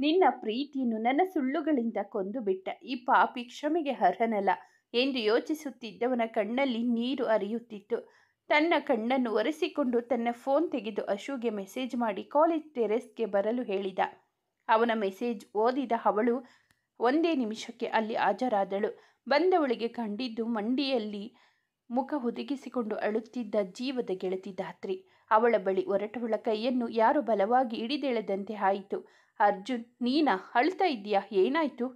ನಿನ್ನ ಪ್ರೀತಿಯನ್ನು ನನ್ನ ಸುಳ್ಳುಗಳಿಂದ ಕೊಂದು ಬಿಟ್ಟ ಈ ಪಾಪಿ ಕ್ಷಮೆಗೆ ಅರ್ಹನಲ್ಲ ಎಂದು ಯೋಚಿಸುತ್ತಿದ್ದವನ ಕಣ್ಣಲ್ಲಿ ನೀರು ಹರಿಯುತ್ತಿತ್ತು. ತನ್ನ ಕಣ್ಣನ್ನು ಒರೆಸಿಕೊಂಡು ತನ್ನ ಫೋನ್ ತೆಗೆದು ಅಶುಗೆ ಮೆಸೇಜ್ ಮಾಡಿ ಕಾಲೇಜ್ ಟೆರೆಸ್ಗೆ ಬರಲು ಹೇಳಿದ. ಅವನ ಮೆಸೇಜ್ ಓದಿದ ಅವಳು ಒಂದೇ ನಿಮಿಷಕ್ಕೆ ಅಲ್ಲಿ ಹಾಜರಾದಳು. ಬಂದವಳಿಗೆ ಕಂಡಿದ್ದು ಮಂಡಿಯಲ್ಲಿ ಮುಖ ಹುದುಗಿಸಿಕೊಂಡು ಅಳುತ್ತಿದ್ದ ಜೀವದ ಗೆಳತಿ ಧಾತ್ರಿ. ಅವಳ ಬಳಿ ಹೊರಟವಳ ಕೈಯನ್ನು ಯಾರು ಬಲವಾಗಿ ಹಿಡಿದೆಳೆದಂತೆ ಆಯಿತು. ಅರ್ಜುನ್, ನೀನಾ? ಅಳ್ತಾ ಇದ್ದೀಯಾ? ಏನಾಯ್ತು?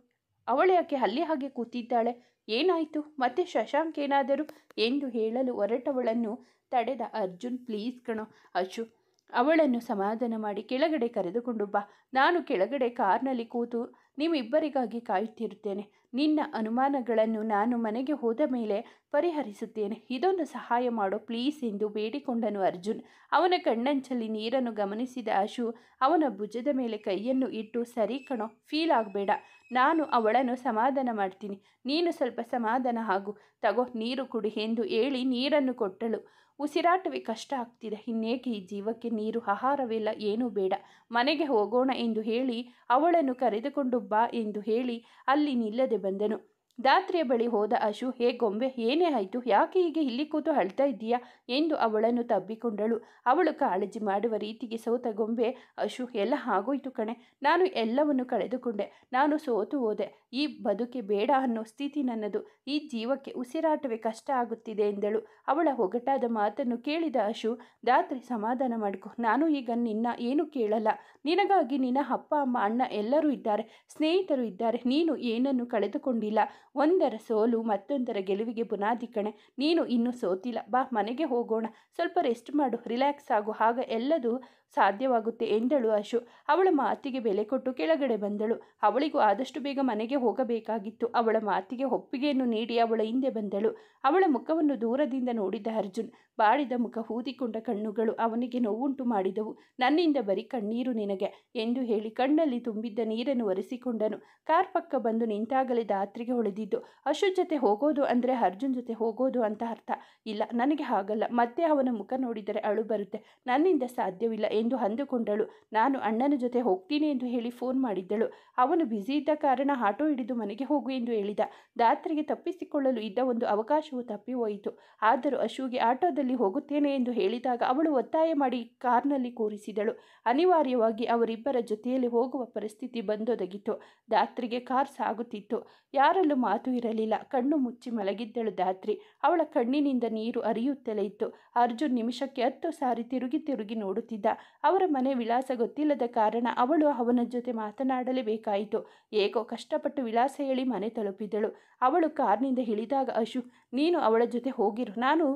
ಅವಳ್ಯಾಕೆ ಅಲ್ಲಿ ಹಾಗೆ ಕೂತಿದ್ದಾಳೆ? ಏನಾಯ್ತು? ಮತ್ತೆ ಶಶಾಂಕ್ ಏನಾದರೂ ಎಂದು ಹೇಳಲು ಹೊರಟವಳನ್ನು ತಡೆದ ಅರ್ಜುನ್, ಪ್ಲೀಸ್ ಕಣೋ ಅಶು, ಅವಳನ್ನು ಸಮಾಧಾನ ಮಾಡಿ ಕೆಳಗಡೆ ಕರೆದುಕೊಂಡು ಬಾ. ನಾನು ಕೆಳಗಡೆ ಕಾರ್ನಲ್ಲಿ ಕೂತು ನಿಮ್ಮಿಬ್ಬರಿಗಾಗಿ ಕಾಯುತ್ತಿರುತ್ತೇನೆ. ನಿನ್ನ ಅನುಮಾನಗಳನ್ನು ನಾನು ಮನೆಗೆ ಹೋದ ಮೇಲೆ ಪರಿಹರಿಸುತ್ತೇನೆ. ಇದೊಂದು ಸಹಾಯ ಮಾಡೋ ಪ್ಲೀಸ್ ಎಂದು ಬೇಡಿಕೊಂಡನು ಅರ್ಜುನ್. ಅವನ ಕಣ್ಣಂಚಲ್ಲಿ ನೀರನ್ನು ಗಮನಿಸಿದ ಅಶು ಅವನ ಭುಜದ ಮೇಲೆ ಕೈಯನ್ನು ಇಟ್ಟು, ಸರಿ ಕಣೋ, ಫೀಲ್ ಆಗಬೇಡ, ನಾನು ಅವಳನ್ನು ಸಮಾಧಾನ ಮಾಡ್ತೀನಿ. ನೀನು ಸ್ವಲ್ಪ ಸಮಾಧಾನ ಆಗು, ತಗೋ ನೀರು ಕುಡಿ ಎಂದು ಹೇಳಿ ನೀರನ್ನು ಕೊಟ್ಟಳು. ಉಸಿರಾಟವೇ ಕಷ್ಟ ಆಗ್ತಿದೆ, ಇನ್ನೇಕೆ ಈ ಜೀವಕ್ಕೆ ನೀರು, ಆಹಾರವಿಲ್ಲ, ಏನೂ ಬೇಡ, ಮನೆಗೆ ಹೋಗೋಣ ಎಂದು ಹೇಳಿ ಅವಳನ್ನು ಕರೆದುಕೊಂಡು ಬಾ ಎಂದು ಹೇಳಿ ಅಲ್ಲಿ ನಿಲ್ಲದೆ ಬಂದನು. ಧಾತ್ರಿಯ ಬಳಿ ಹೋದ ಅಶು, ಹೇ ಗೊಂಬೆ, ಏನೇ ಆಯಿತು? ಯಾಕೆ ಹೀಗೆ ಇಲ್ಲಿ ಕೂತು ಅಳ್ತಾ ಇದ್ದೀಯಾ ಎಂದು ಅವಳನ್ನು ತಬ್ಬಿಕೊಂಡಳು. ಅವಳು ಕಾಳಜಿ ಮಾಡುವ ರೀತಿಗೆ ಸೋತ ಗೊಂಬೆ, ಅಶು, ಎಲ್ಲ ಆಗೋಯ್ತು ಕಣೆ, ನಾನು ಎಲ್ಲವನ್ನು ಕಳೆದುಕೊಂಡೆ, ನಾನು ಸೋತು ಹೋದೆ, ಈ ಬದುಕೆ ಬೇಡ ಅನ್ನೋ ಸ್ಥಿತಿ ನನ್ನದು, ಈ ಜೀವಕ್ಕೆ ಉಸಿರಾಟವೇ ಕಷ್ಟ ಆಗುತ್ತಿದೆ ಎಂದಳು. ಅವಳ ಒಗಟಾದ ಮಾತನ್ನು ಕೇಳಿದ ಅಶು, ಧಾತ್ರಿ ಸಮಾಧಾನ ಮಾಡಿಕೊ, ನಾನು ಈಗ ನಿನ್ನ ಏನು ಕೇಳಲ್ಲ, ನಿನಗಾಗಿ ನಿನ್ನ ಅಪ್ಪ ಅಮ್ಮ ಅಣ್ಣ ಎಲ್ಲರೂ ಇದ್ದಾರೆ, ಸ್ನೇಹಿತರು ಇದ್ದಾರೆ, ನೀನು ಏನನ್ನು ಕಳೆದುಕೊಂಡಿಲ್ಲ. ಒಂದರ ಸೋಲು ಮತ್ತೊಂದರ ಗೆಲುವಿಗೆ ಬುನಾದಿ ಕಣೆ, ನೀನು ಇನ್ನೂ ಸೋತಿಲ್ಲ, ಬಾ ಮನೆಗೆ ಹೋಗೋಣ, ಸ್ವಲ್ಪ ರೆಸ್ಟ್ ಮಾಡು, ರಿಲ್ಯಾಕ್ಸ್ ಆಗು, ಆಗ ಎಲ್ಲದೂ ಸಾಧ್ಯವಾಗುತ್ತೆ ಎಂದಳು ಅಶು. ಅವಳ ಮಾತಿಗೆ ಬೆಲೆ ಕೊಟ್ಟು ಕೆಳಗಡೆ ಬಂದಳು. ಅವಳಿಗೂ ಆದಷ್ಟು ಬೇಗ ಮನೆಗೆ ಹೋಗಬೇಕಾಗಿತ್ತು. ಅವಳ ಮಾತಿಗೆ ಒಪ್ಪಿಗೆಯನ್ನು ನೀಡಿ ಅವಳ ಹಿಂದೆ ಬಂದಳು. ಅವಳ ಮುಖವನ್ನು ದೂರದಿಂದ ನೋಡಿದ ಅರ್ಜುನ್. ಬಾಡಿದ ಮುಖ, ಊದಿಕೊಂಡ ಕಣ್ಣುಗಳು ಅವನಿಗೆ ನೋವುಂಟು ಮಾಡಿದವು. ನನ್ನಿಂದ ಬರೀ ಕಣ್ಣೀರು ನಿನಗೆ ಎಂದು ಹೇಳಿ ಕಣ್ಣಲ್ಲಿ ತುಂಬಿದ್ದ ನೀರನ್ನು ಒರೆಸಿಕೊಂಡನು. ಕಾರ್ ಪಕ್ಕ ಬಂದು ನಿಂತಾಗಲೇ ಧಾತ್ರಿಗೆ ಹೊಳೆದಿದ್ದು, ಅಶು ಜೊತೆ ಹೋಗೋದು ಅಂದರೆ ಅರ್ಜುನ್ ಜೊತೆ ಹೋಗೋದು ಅಂತ ಅರ್ಥ. ಇಲ್ಲ, ನನಗೆ ಆಗಲ್ಲ, ಮತ್ತೆ ಅವನ ಮುಖ ನೋಡಿದರೆ ಅಳು ಬರುತ್ತೆ, ನನ್ನಿಂದ ಸಾಧ್ಯವಿಲ್ಲ ಎಂದು ಅಂದುಕೊಂಡಳು. ನಾನು ಅಣ್ಣನ ಜೊತೆ ಹೋಗ್ತೀನಿ ಎಂದು ಹೇಳಿ ಫೋನ್ ಮಾಡಿದ್ದಳು. ಅವನು ಬ್ಯುಸಿ ಇದ್ದ ಕಾರಣ ಆಟೋ ಹಿಡಿದು ಮನೆಗೆ ಹೋಗು ಎಂದು ಹೇಳಿದ. ಧಾತ್ರಿಗೆ ತಪ್ಪಿಸಿಕೊಳ್ಳಲು ಇದ್ದ ಒಂದು ಅವಕಾಶವು ತಪ್ಪಿ ಹೋಯಿತು. ಆದರೂ ಅಶುಗೆ ಆಟೋದಲ್ಲಿ ಹೋಗುತ್ತೇನೆ ಎಂದು ಹೇಳಿದಾಗ ಅವಳು ಒತ್ತಾಯ ಮಾಡಿ ಕಾರ್ನಲ್ಲಿ ಕೂರಿಸಿದಳು. ಅನಿವಾರ್ಯವಾಗಿ ಅವರಿಬ್ಬರ ಜೊತೆಯಲ್ಲಿ ಹೋಗುವ ಪರಿಸ್ಥಿತಿ ಬಂದೊದಗಿತು. ಧಾತ್ರಿಗೆ ಕಾರ್ ಸಾಗುತ್ತಿತ್ತು. ಯಾರಲ್ಲೂ ಮಾತು ಇರಲಿಲ್ಲ. ಕಣ್ಣು ಮುಚ್ಚಿ ಮಲಗಿದ್ದಳು ಧಾತ್ರಿ. ಅವಳ ಕಣ್ಣಿನಿಂದ ನೀರು ಹರಿಯುತ್ತಲೇ ಇತ್ತು. ಅರ್ಜುನ್ ನಿಮಿಷಕ್ಕೆ 10 ಸಾರಿ ತಿರುಗಿ ತಿರುಗಿ ನೋಡುತ್ತಿದ್ದ. ಅವರ ಮನೆ ವಿಳಾಸ ಗೊತ್ತಿಲ್ಲದ ಕಾರಣ ಅವಳು ಅವನ ಜೊತೆ ಮಾತನಾಡಲೇಬೇಕಾಯಿತು. ಹೇಗೋ ಕಷ್ಟಪಟ್ಟು ವಿಳಾಸ ಹೇಳಿ ಮನೆ ತಲುಪಿದಳು. ಅವಳು ಕಾರ್ನಿಂದ ಇಳಿದಾಗ, ಅಶು, ನೀನು ಅವಳ ಜೊತೆ ಹೋಗಿರು, ನಾನು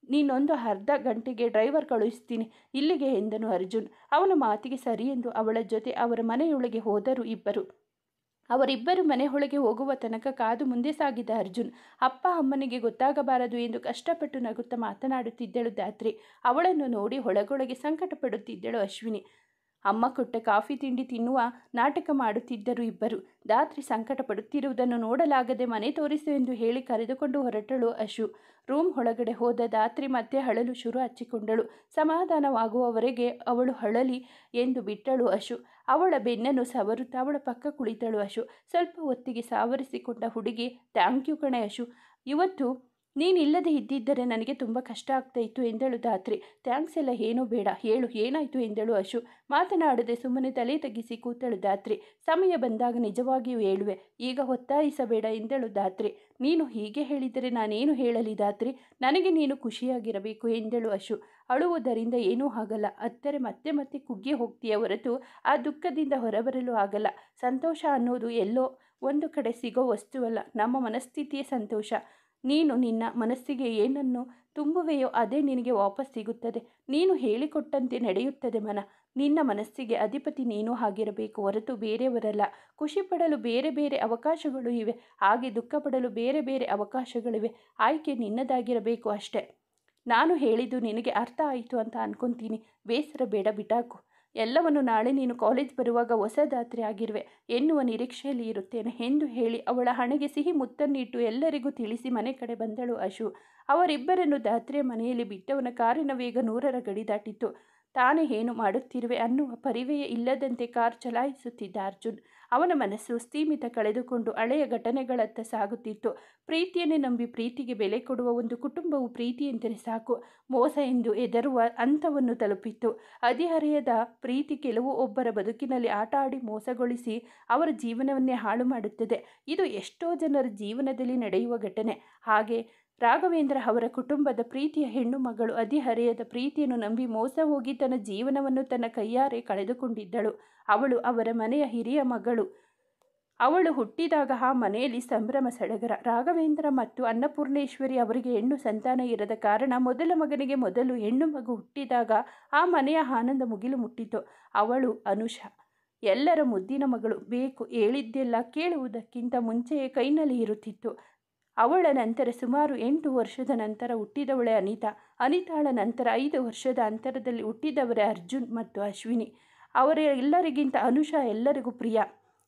ನೀನೊಂದು ಅರ್ಧ ಗಂಟೆಗೆ ಡ್ರೈವರ್ ಕಳುಹಿಸ್ತೀನಿ ಇಲ್ಲಿಗೆ ಎಂದನು ಅರ್ಜುನ್. ಅವನ ಮಾತಿಗೆ ಸರಿ ಎಂದು ಅವಳ ಜೊತೆ ಅವರ ಮನೆಯೊಳಗೆ ಹೋದರು ಇಬ್ಬರು. ಅವರಿಬ್ಬರು ಮನೆಯೊಳಗೆ ಹೋಗುವ ತನಕ ಕಾದು ಮುಂದೆ ಸಾಗಿದ ಅರ್ಜುನ್. ಅಪ್ಪ ಅಮ್ಮನಿಗೆ ಗೊತ್ತಾಗಬಾರದು ಎಂದು ಕಷ್ಟಪಟ್ಟು ನಗುತ್ತಾ ಮಾತನಾಡುತ್ತಿದ್ದಳು ಧಾತ್ರಿ. ಅವಳನ್ನು ನೋಡಿ ಒಳಗೊಳಗೆ ಸಂಕಟ ಪಡುತ್ತಿದ್ದಳು ಅಶ್ವಿನಿ. ಅಮ್ಮ ಕೊಟ್ಟ ಕಾಫಿ ತಿಂಡಿ ತಿನ್ನುವ ನಾಟಕ ಮಾಡುತ್ತಿದ್ದರು ಇಬ್ಬರು. ಧಾತ್ರಿ ಸಂಕಟ ಪಡುತ್ತಿರುವುದನ್ನು ನೋಡಲಾಗದೆ ಮನೆ ತೋರಿಸು ಎಂದು ಹೇಳಿ ಕರೆದುಕೊಂಡು ಹೊರಟಳು ಅಶು. ರೂಮ್ ಒಳಗಡೆ ಹೋದ ಧಾತ್ರಿ ಮತ್ತೆ ಅಳಲು ಶುರು ಹಚ್ಚಿಕೊಂಡಳು. ಸಮಾಧಾನವಾಗುವವರೆಗೆ ಅವಳು ಅಳಲಿ ಎಂದು ಬಿಟ್ಟಳು ಅಶು. ಅವಳ ಬೆನ್ನನ್ನು ಸವರುತ್ತಾ ಅವಳ ಪಕ್ಕ ಕುಳಿತಳು ಅಶು. ಸ್ವಲ್ಪ ಹೊತ್ತಿಗೆ ಸಾವರಿಸಿಕೊಂಡ ಹುಡುಗಿ, ಥ್ಯಾಂಕ್ ಯು ಕಣೆ ಅಶು, ಇವತ್ತು ನೀನಿಲ್ಲದೆ ಇದ್ದಿದ್ದರೆ ನನಗೆ ತುಂಬ ಕಷ್ಟ ಆಗ್ತಾ ಇತ್ತು ಎಂದಳು ಧಾತ್ರಿ. ಥ್ಯಾಂಕ್ಸ್ ಎಲ್ಲ ಏನೂ ಬೇಡ, ಹೇಳು ಏನಾಯಿತು ಎಂದಳು ಅಶು. ಮಾತನಾಡದೆ ಸುಮ್ಮನೆ ತಲೆ ತಗ್ಗಿಸಿ ಕೂತಳು ಧಾತ್ರಿ. ಸಮಯ ಬಂದಾಗ ನಿಜವಾಗಿಯೂ ಹೇಳುವೆ, ಈಗ ಒತ್ತಾಯಿಸಬೇಡ ಎಂದಳು ಧಾತ್ರಿ. ನೀನು ಹೀಗೆ ಹೇಳಿದರೆ ನಾನೇನು ಹೇಳಲಿ ಧಾತ್ರಿ, ನನಗೆ ನೀನು ಖುಷಿಯಾಗಿರಬೇಕು ಎಂದಳು ಅಶು. ಅಳುವುದರಿಂದ ಏನೂ ಆಗಲ್ಲ, ಅತ್ತರೆ ಮತ್ತೆ ಮತ್ತೆ ಕುಗ್ಗಿ ಹೋಗ್ತೀಯ ಹೊರತು ಆ ದುಃಖದಿಂದ ಹೊರಬರಲು ಆಗಲ್ಲ. ಸಂತೋಷ ಅನ್ನೋದು ಎಲ್ಲೋ ಒಂದು ಕಡೆ ಸಿಗೋ ವಸ್ತುವಲ್ಲ, ನಮ್ಮ ಮನಸ್ಥಿತಿಯೇ ಸಂತೋಷ. ನೀನು ನಿನ್ನ ಮನಸ್ಸಿಗೆ ಏನನ್ನು ತುಂಬುವೆಯೋ ಅದೇ ನಿನಗೆ ವಾಪಸ್ ಸಿಗುತ್ತದೆ. ನೀನು ಹೇಳಿಕೊಟ್ಟಂತೆ ನಡೆಯುತ್ತದೆ ಮನ. ನಿನ್ನ ಮನಸ್ಸಿಗೆ ಅಧಿಪತಿ ನೀನು ಆಗಿರಬೇಕು ಹೊರತು ಬೇರೆಯವರಲ್ಲ. ಖುಷಿ ಪಡಲು ಬೇರೆ ಬೇರೆ ಅವಕಾಶಗಳು ಇವೆ, ಹಾಗೆ ದುಃಖ ಪಡಲು ಬೇರೆ ಬೇರೆ ಅವಕಾಶಗಳಿವೆ. ಆಯ್ಕೆ ನಿನ್ನದಾಗಿರಬೇಕು ಅಷ್ಟೆ. ನಾನು ಹೇಳಿದ್ದು ನಿನಗೆ ಅರ್ಥ ಆಯಿತು ಅಂತ ಅನ್ಕೊತೀನಿ. ಬೇಸರ ಬೇಡ, ಬಿಟಾಕು ಎಲ್ಲವನ್ನು. ನಾಳೆ ನೀನು ಕಾಲೇಜ್ ಬರುವಾಗ ಹೊಸ ಧಾತ್ರಿ ಆಗಿರುವೆ ಎನ್ನುವ ನಿರೀಕ್ಷೆಯಲ್ಲಿ ಇರುತ್ತೇನೆ ಎಂದು ಹೇಳಿ ಅವಳ ಹಣೆಗೆ ಸಿಹಿ ಮುತ್ತನ್ನಿಟ್ಟು ಎಲ್ಲರಿಗೂ ತಿಳಿಸಿ ಮನೆ ಕಡೆ ಬಂದಳು ಅಶು. ಅವರಿಬ್ಬರನ್ನು ಧಾತ್ರಿಯ ಮನೆಯಲ್ಲಿ ಬಿಟ್ಟವನ ಕಾರಿನ ವೇಗ 100ರ ಗಡಿ ದಾಟಿತ್ತು. ತಾನೇ ಏನು ಮಾಡುತ್ತಿರುವೆ ಅನ್ನುವ ಪರಿವೆಯೇ ಇಲ್ಲದಂತೆ ಕಾರ್ ಚಲಾಯಿಸುತ್ತಿದ್ದ ಅರ್ಜುನ್. ಅವನ ಮನಸ್ಸು ಸ್ಥೀಮಿತ ಕಳೆದುಕೊಂಡು ಹಳೆಯ ಘಟನೆಗಳತ್ತ ಸಾಗುತ್ತಿತ್ತು. ಪ್ರೀತಿಯನ್ನೇ ನಂಬಿ ಪ್ರೀತಿಗೆ ಬೆಲೆ ಕೊಡುವ ಒಂದು ಕುಟುಂಬವು ಪ್ರೀತಿ ಎಂದರೆ ಸಾಕು ಮೋಸ ಎಂದು ಹೆದರುವ ಹಂತವನ್ನು ತಲುಪಿತ್ತು. ಹದಿಹರೆಯದ ಪ್ರೀತಿ ಕೆಲವು ಒಬ್ಬರ ಬದುಕಿನಲ್ಲಿ ಆಟ ಆಡಿ ಮೋಸಗೊಳಿಸಿ ಅವರ ಜೀವನವನ್ನೇ ಹಾಳು ಮಾಡುತ್ತದೆ. ಇದು ಎಷ್ಟೋ ಜನರ ಜೀವನದಲ್ಲಿ ನಡೆಯುವ ಘಟನೆ. ಹಾಗೆ ರಾಘವೇಂದ್ರ ಅವರ ಕುಟುಂಬದ ಪ್ರೀತಿಯ ಹೆಣ್ಣು ಮಗಳು ಹದಿಹರೆಯದ ಪ್ರೀತಿಯನ್ನು ನಂಬಿ ಮೋಸ ಹೋಗಿ ತನ್ನ ಜೀವನವನ್ನು ತನ್ನ ಕೈಯಾರೆ ಕಳೆದುಕೊಂಡಿದ್ದಳು. ಅವಳು ಅವರ ಮನೆಯ ಹಿರಿಯ ಮಗಳು. ಅವಳು ಹುಟ್ಟಿದಾಗ ಆ ಮನೆಯಲ್ಲಿ ಸಂಭ್ರಮ ಸಡಗರ. ರಾಘವೇಂದ್ರ ಮತ್ತು ಅನ್ನಪೂರ್ಣೇಶ್ವರಿ ಅವರಿಗೆ ಹೆಣ್ಣು ಸಂತಾನ ಇರದ ಕಾರಣ ಮೊದಲ ಮಗನಿಗೆ ಮೊದಲು ಹೆಣ್ಣು ಮಗು ಹುಟ್ಟಿದಾಗ ಆ ಮನೆಯ ಆನಂದ ಮುಗಿಲು ಮುಟ್ಟಿತು. ಅವಳು ಅನುಷಾ, ಎಲ್ಲರ ಮುದ್ದಿನ ಮಗಳು. ಬೇಕು ಹೇಳಿದ್ದೆಲ್ಲ ಕೇಳುವುದಕ್ಕಿಂತ ಮುಂಚೆಯೇ ಕೈನಲ್ಲಿ ಇರುತ್ತಿತ್ತು. ಅವಳ ನಂತರ ಸುಮಾರು 8 ವರ್ಷದ ನಂತರ ಹುಟ್ಟಿದವಳೇ ಅನಿತಾಳ ನಂತರ 5 ವರ್ಷದ ಅಂತರದಲ್ಲಿ ಹುಟ್ಟಿದವರೇ ಅರ್ಜುನ್ ಮತ್ತು ಅಶ್ವಿನಿ. ಅವರೆಲ್ಲರಿಗಿಂತ ಅನುಷಾ ಎಲ್ಲರಿಗೂ ಪ್ರಿಯ.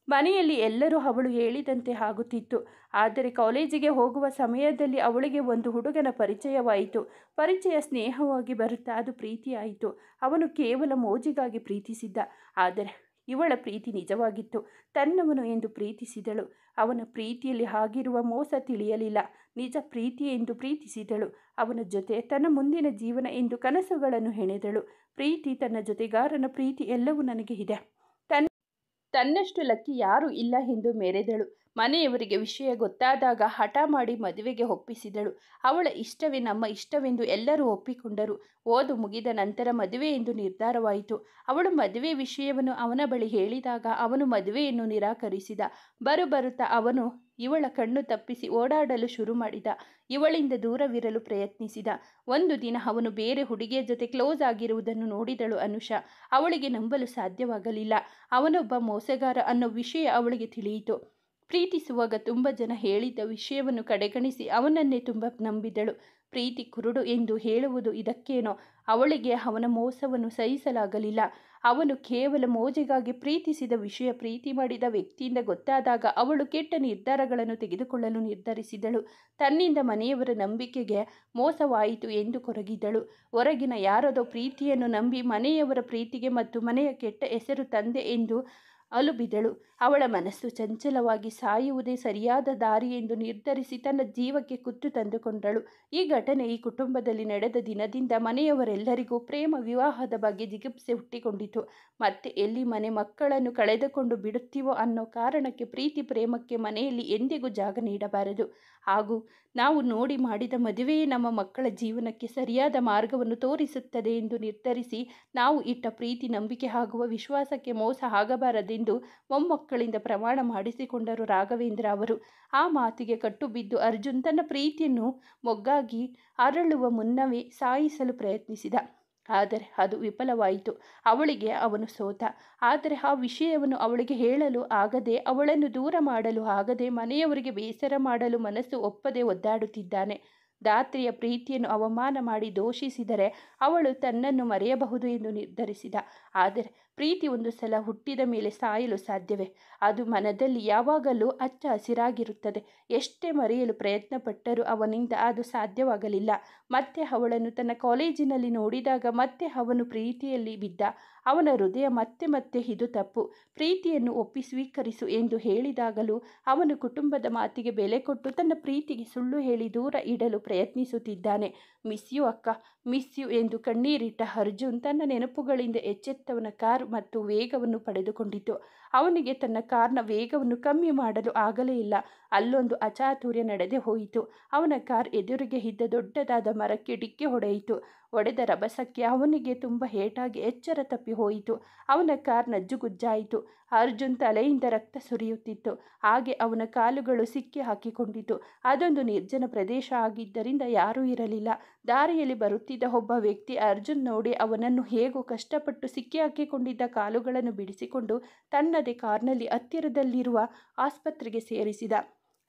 ಮನೆಯಲ್ಲಿ ಎಲ್ಲರೂ ಅವಳು ಹೇಳಿದಂತೆ ಆಗುತ್ತಿತ್ತು. ಆದರೆ ಕಾಲೇಜಿಗೆ ಹೋಗುವ ಸಮಯದಲ್ಲಿ ಅವಳಿಗೆ ಒಂದು ಹುಡುಗನ ಪರಿಚಯವಾಯಿತು. ಪರಿಚಯ ಸ್ನೇಹವಾಗಿ ಬರುತ್ತಾ ಅದು ಪ್ರೀತಿಯಾಯಿತು. ಅವನು ಕೇವಲ ಮೋಜಿಗಾಗಿ ಪ್ರೀತಿಸಿದ್ದ. ಆದರೆ ಇವಳ ಪ್ರೀತಿ ನಿಜವಾಗಿತ್ತು. ತನ್ನವನು ಎಂದು ಪ್ರೀತಿಸಿದಳು. ಅವನ ಪ್ರೀತಿಯಲ್ಲಿ ಆಗಿರುವ ಮೋಸ ತಿಳಿಯಲಿಲ್ಲ. ನಿಜ ಪ್ರೀತಿ ಎಂದು ಪ್ರೀತಿಸಿದಳು. ಅವನ ಜೊತೆ ತನ್ನ ಮುಂದಿನ ಜೀವನ ಎಂದು ಕನಸುಗಳನ್ನು ಹೆಣೆದಳು. ಪ್ರೀತಿ, ತನ್ನ ಜೊತೆಗಾರನ ಪ್ರೀತಿ ಎಲ್ಲವೂ ನನಗೆ ಇದೆ. ತನ್ನಷ್ಟು ಲಕ್ಕಿ ಯಾರೂ ಇಲ್ಲ ಎಂದು ಮೆರೆದಳು. ಮನೆಯವರಿಗೆ ವಿಷಯ ಗೊತ್ತಾದಾಗ ಹಠ ಮಾಡಿ ಮದುವೆಗೆ ಒಪ್ಪಿಸಿದಳು. ಅವಳ ಇಷ್ಟವೇ ನಮ್ಮ ಇಷ್ಟವೆಂದು ಎಲ್ಲರೂ ಒಪ್ಪಿಕೊಂಡರು. ಓದು ಮುಗಿದ ನಂತರ ಮದುವೆ ಎಂದು ನಿರ್ಧಾರವಾಯಿತು. ಅವಳು ಮದುವೆ ವಿಷಯವನ್ನು ಅವನ ಬಳಿ ಹೇಳಿದಾಗ ಅವನು ಮದುವೆಯನ್ನು ನಿರಾಕರಿಸಿದ. ಬರುತ್ತಾ ಅವನು ಇವಳ ಕಣ್ಣು ತಪ್ಪಿಸಿ ಓಡಾಡಲು ಶುರು ಮಾಡಿದ. ಇವಳಿಂದ ದೂರವಿರಲು ಪ್ರಯತ್ನಿಸಿದ. ಒಂದು ದಿನ ಅವನು ಬೇರೆ ಹುಡುಗಿಯ ಜೊತೆ ಕ್ಲೋಸ್ ಆಗಿರುವುದನ್ನು ನೋಡಿದಳು ಅನುಷಾ. ಅವಳಿಗೆ ನಂಬಲು ಸಾಧ್ಯವಾಗಲಿಲ್ಲ. ಅವನೊಬ್ಬ ಮೋಸಗಾರ ಅನ್ನೋ ವಿಷಯ ಅವಳಿಗೆ ತಿಳಿಯಿತು. ಪ್ರೀತಿಸುವಾಗ ತುಂಬ ಜನ ಹೇಳಿದ್ದ ವಿಷಯವನ್ನು ಕಡೆಗಣಿಸಿ ಅವನನ್ನೇ ತುಂಬ ನಂಬಿದಳು. ಪ್ರೀತಿ ಕುರುಡು ಎಂದು ಹೇಳುವುದು ಇದಕ್ಕೇನೋ. ಅವಳಿಗೆ ಅವನ ಮೋಸವನ್ನು ಸಹಿಸಲಾಗಲಿಲ್ಲ. ಅವನು ಕೇವಲ ಮೋಜಿಗಾಗಿ ಪ್ರೀತಿಸಿದ ವಿಷಯ ಪ್ರೀತಿ ಮಾಡಿದ ವ್ಯಕ್ತಿಯಿಂದ ಗೊತ್ತಾದಾಗ ಅವಳು ಕೆಟ್ಟ ನಿರ್ಧಾರಗಳನ್ನು ತೆಗೆದುಕೊಳ್ಳಲು ನಿರ್ಧರಿಸಿದಳು. ತನ್ನಿಂದ ಮನೆಯವರ ನಂಬಿಕೆಗೆ ಮೋಸವಾಯಿತು ಎಂದು ಕೊರಗಿದಳು. ಹೊರಗಿನ ಯಾರದೋ ಪ್ರೀತಿಯನ್ನು ನಂಬಿ ಮನೆಯವರ ಪ್ರೀತಿಗೆ ಮತ್ತು ಮನೆಯ ಕೆಟ್ಟ ಹೆಸರು ತಂದೆ ಎಂದು ಅಲುಬಿದಳು. ಅವಳ ಮನಸ್ಸು ಚಂಚಲವಾಗಿ ಸಾಯುವುದೇ ಸರಿಯಾದ ದಾರಿ ಎಂದು ನಿರ್ಧರಿಸಿ ತನ್ನ ಜೀವಕ್ಕೆ ಕುತ್ತು ತಂದುಕೊಂಡಳು. ಈ ಘಟನೆ ಈ ಕುಟುಂಬದಲ್ಲಿ ನಡೆದ ದಿನದಿಂದ ಮನೆಯವರೆಲ್ಲರಿಗೂ ಪ್ರೇಮ ವಿವಾಹದ ಬಗ್ಗೆ ಜಿಗುಪ್ಸೆ ಹುಟ್ಟಿಕೊಂಡಿತು. ಮತ್ತೆ ಎಲ್ಲಿ ಮನೆ ಮಕ್ಕಳನ್ನು ಕಳೆದುಕೊಂಡು ಬಿಡುತ್ತೀವೋ ಅನ್ನೋ ಕಾರಣಕ್ಕೆ ಪ್ರೀತಿ ಪ್ರೇಮಕ್ಕೆ ಮನೆಯಲ್ಲಿ ಎಂದಿಗೂ ಜಾಗ ನೀಡಬಾರದು. ಹಾಗೂ ನಾವು ನೋಡಿ ಮಾಡಿದ ಮದುವೆಯೇ ನಮ್ಮ ಮಕ್ಕಳ ಜೀವನಕ್ಕೆ ಸರಿಯಾದ ಮಾರ್ಗವನ್ನು ತೋರಿಸುತ್ತದೆ ಎಂದು ನಿರ್ಧರಿಸಿ ನಾವು ಇಟ್ಟ ಪ್ರೀತಿ, ನಂಬಿಕೆ ಆಗುವ ವಿಶ್ವಾಸಕ್ಕೆ ಮೋಸ ಆಗಬಾರದೆಂದು ಮೊಮ್ಮಕ್ಕಳಿಂದ ಪ್ರಮಾಣ ಮಾಡಿಸಿಕೊಂಡರು ರಾಘವೇಂದ್ರ ಅವರು. ಆ ಮಾತಿಗೆ ಕಟ್ಟುಬಿದ್ದು ಅರ್ಜುನ್ ತನ್ನ ಪ್ರೀತಿಯನ್ನು ಮೊಗ್ಗಾಗಿ ಅರಳುವ ಮುನ್ನವೇ ಸಾಯಿಸಲು ಪ್ರಯತ್ನಿಸಿದ. ಆದರೆ ಅದು ವಿಫಲವಾಯಿತು. ಅವಳಿಗೆ ಅವನು ಸೋತ. ಆದರೆ ಆ ವಿಷಯವನ್ನು ಅವಳಿಗೆ ಹೇಳಲು ಆಗದೆ, ಅವಳನ್ನು ದೂರ ಮಾಡಲು ಆಗದೆ, ಮನೆಯವರಿಗೆ ಬೇಸರ ಮಾಡಲು ಮನಸ್ಸು ಒಪ್ಪದೆ ಒದ್ದಾಡುತ್ತಿದ್ದಾನೆ. ಧಾತ್ರಿಯ ಪ್ರೀತಿಯನ್ನು ಅವಮಾನ ಮಾಡಿ ದೂಷಿಸಿದರೆ ಅವಳು ತನ್ನನ್ನು ಮರೆಯಬಹುದು ಎಂದು ನಿರ್ಧರಿಸಿದ. ಆದರೆ ಪ್ರೀತಿ ಒಂದು ಸಲ ಹುಟ್ಟಿದ ಮೇಲೆ ಸಾಯಲು ಸಾಧ್ಯವೇ? ಅದು ಮನದಲ್ಲಿ ಯಾವಾಗಲೂ ಹಚ್ಚ ಹಸಿರಾಗಿರುತ್ತದೆ. ಎಷ್ಟೇ ಮರೆಯಲು ಪ್ರಯತ್ನ ಪಟ್ಟರೂ ಅವನಿಂದ ಅದು ಸಾಧ್ಯವಾಗಲಿಲ್ಲ. ಮತ್ತೆ ಅವಳನ್ನು ತನ್ನ ಕಾಲೇಜಿನಲ್ಲಿ ನೋಡಿದಾಗ ಮತ್ತೆ ಅವನು ಪ್ರೀತಿಯಲ್ಲಿ ಬಿದ್ದ. ಅವನ ಹೃದಯ ಮತ್ತೆ ಇದು ತಪ್ಪು, ಪ್ರೀತಿಯನ್ನು ಒಪ್ಪಿ ಸ್ವೀಕರಿಸು ಎಂದು ಹೇಳಿದಾಗಲೂ ಅವನು ಕುಟುಂಬದ ಮಾತಿಗೆ ಬೆಲೆ ಕೊಟ್ಟು ತನ್ನ ಪ್ರೀತಿಗೆ ಸುಳ್ಳು ಹೇಳಿ ದೂರ ಇಡಲು ಪ್ರಯತ್ನಿಸುತ್ತಿದ್ದಾನೆ. ಮಿಸ್ ಯು ಅಕ್ಕ, ಮಿಸ್ ಯು ಎಂದು ಕಣ್ಣೀರಿಟ್ಟ ಅರ್ಜುನ್ ತನ್ನ ನೆನಪುಗಳಿಂದ ಎಚ್ಚೆತ್ತವನ ಕಾರ್ ಮತ್ತು ವೇಗವನ್ನು ಪಡೆದುಕೊಂಡಿತು. ಅವನಿಗೆ ತನ್ನ ಕಾರ್ನ ವೇಗವನ್ನು ಕಮ್ಮಿ ಮಾಡಲು ಆಗಲೇ ಇಲ್ಲ. ಅಲ್ಲೊಂದು ಅಚಾತುರ್ಯ ನಡೆದೇ ಹೋಯಿತು. ಅವನ ಕಾರ್ ಎದುರಿಗೆ ಇದ್ದ ದೊಡ್ಡದಾದ ಮರಕ್ಕೆ ಡಿಕ್ಕಿ ಹೊಡೆಯಿತು. ಹೊಡೆದ ರಭಸಕ್ಕೆ ಅವನಿಗೆ ತುಂಬ ಏಟಾಗಿ ಎಚ್ಚರ ತಪ್ಪಿ ಹೋಯಿತು. ಅವನ ಕಾರ್ ನಜ್ಜುಗುಜ್ಜಾಯಿತು. ಅರ್ಜುನ್ ತಲೆಯಿಂದ ರಕ್ತ ಸುರಿಯುತ್ತಿತ್ತು. ಹಾಗೆ ಅವನ ಕಾಲುಗಳು ಸಿಕ್ಕಿ ಹಾಕಿಕೊಂಡಿತು. ಅದೊಂದು ನಿರ್ಜನ ಪ್ರದೇಶ ಆಗಿದ್ದರಿಂದ ಯಾರೂ ಇರಲಿಲ್ಲ. ದಾರಿಯಲ್ಲಿ ಬರುತ್ತಿದ್ದ ಒಬ್ಬ ವ್ಯಕ್ತಿ ಅರ್ಜುನ್ ನೋಡಿ ಅವನನ್ನು ಹೇಗೋ ಕಷ್ಟಪಟ್ಟು ಸಿಕ್ಕಿ ಹಾಕಿಕೊಂಡಿದ್ದ ಕಾಲುಗಳನ್ನು ಬಿಡಿಸಿಕೊಂಡು ತನ್ನದೇ ಕಾರ್ನಲ್ಲಿ ಹತ್ತಿರದಲ್ಲಿರುವ ಆಸ್ಪತ್ರೆಗೆ ಸೇರಿಸಿದ.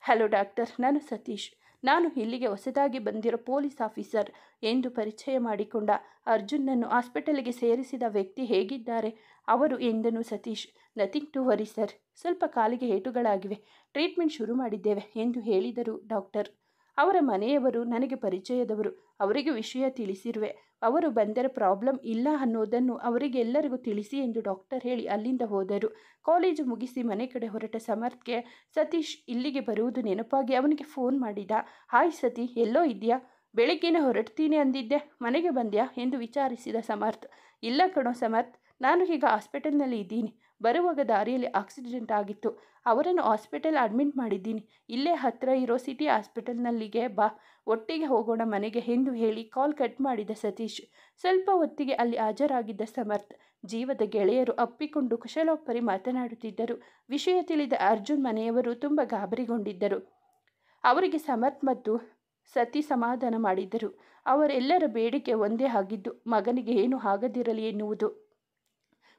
ಹಲೋ ಡಾಕ್ಟರ್, ನಾನು ಸತೀಶ್. ನಾನು ಇಲ್ಲಿಗೆ ಹೊಸದಾಗಿ ಬಂದಿರೋ ಪೊಲೀಸ್ ಆಫೀಸರ್ ಎಂದು ಪರಿಚಯ ಮಾಡಿಕೊಂಡ. ಅರ್ಜುನ್ನನ್ನು ಹಾಸ್ಪಿಟಲ್ಗೆ ಸೇರಿಸಿದ ವ್ಯಕ್ತಿ ಹೇಗಿದ್ದಾರೆ ಅವರು ಎಂದನು Satish. Nothing to worry sir, ಸ್ವಲ್ಪ ಕಾಲಿಗೆ ಏಟುಗಳಾಗಿವೆ, ಟ್ರೀಟ್ಮೆಂಟ್ ಶುರು ಮಾಡಿದ್ದೇವೆ ಎಂದು ಹೇಳಿದರು ಡಾಕ್ಟರ್. ಅವರ ಮನೆಯವರು ನನಗೆ ಪರಿಚಯದವರು, ಅವರಿಗೆ ವಿಷಯ ತಿಳಿಸಿರುವೆ. ಅವರು ಬಂದರೆ ಪ್ರಾಬ್ಲಮ್ ಇಲ್ಲ ಅನ್ನೋದನ್ನು ಅವರಿಗೆಲ್ಲರಿಗೂ ತಿಳಿಸಿ ಎಂದು ಡಾಕ್ಟರ್ ಹೇಳಿ ಅಲ್ಲಿಂದ ಹೋದರು. ಕಾಲೇಜು ಮುಗಿಸಿ ಮನೆ ಕಡೆ ಹೊರಟ ಸಮರ್ಥ್ಗೆ ಸತೀಶ್ ಇಲ್ಲಿಗೆ ಬರುವುದು ನೆನಪಾಗಿ ಅವನಿಗೆ ಫೋನ್ ಮಾಡಿದ. ಹಾಯ್ ಸತಿ, ಎಲ್ಲೋ ಇದೆಯಾ? ಬೆಳಿಗ್ಗೆನೇ ಹೊರಡ್ತೀನಿ ಅಂದಿದ್ದೆ, ಮನೆಗೆ ಬಂದ್ಯಾ ಎಂದು ವಿಚಾರಿಸಿದ ಸಮರ್ಥ್. ಇಲ್ಲ ಕಣೋ ಸಮರ್ಥ್, ನಾನು ಈಗ ಹಾಸ್ಪಿಟಲ್ನಲ್ಲಿ ಇದ್ದೀನಿ. ಬರುವಾಗ ದಾರಿಯಲ್ಲಿ ಆಕ್ಸಿಡೆಂಟ್ ಆಗಿತ್ತು, ಅವರನ್ನು ಹಾಸ್ಪಿಟಲ್ ಅಡ್ಮಿಟ್ ಮಾಡಿದ್ದೀನಿ. ಇಲ್ಲೇ ಹತ್ತಿರ ಇರೋ ಸಿಟಿ ಹಾಸ್ಪಿಟಲ್ನಲ್ಲಿಗೆ ಬಾ, ಒಟ್ಟಿಗೆ ಹೋಗೋಣ ಮನೆಗೆ ಎಂದು ಹೇಳಿ ಕಾಲ್ ಕಟ್ ಮಾಡಿದ ಸತೀಶ್. ಸ್ವಲ್ಪ ಹೊತ್ತಿಗೆ ಅಲ್ಲಿ ಹಾಜರಾಗಿದ್ದ ಸಮರ್ಥ್ ಜೀವದ ಗೆಳೆಯರು ಅಪ್ಪಿಕೊಂಡು ಕುಶಲೋಪರಿ ಮಾತನಾಡುತ್ತಿದ್ದರು. ವಿಷಯ ತಿಳಿದ ಅರ್ಜುನ್ ಮನೆಯವರು ತುಂಬ ಗಾಬರಿಗೊಂಡಿದ್ದರು. ಅವರಿಗೆ ಸಮರ್ಥ್ ಮತ್ತು ಸತಿ ಸಮಾಧಾನ ಮಾಡಿದ್ದರು. ಅವರೆಲ್ಲರ ಬೇಡಿಕೆ ಒಂದೇ ಆಗಿದ್ದು ಮಗನಿಗೆ ಏನು ಆಗದಿರಲಿ ಎನ್ನುವುದು.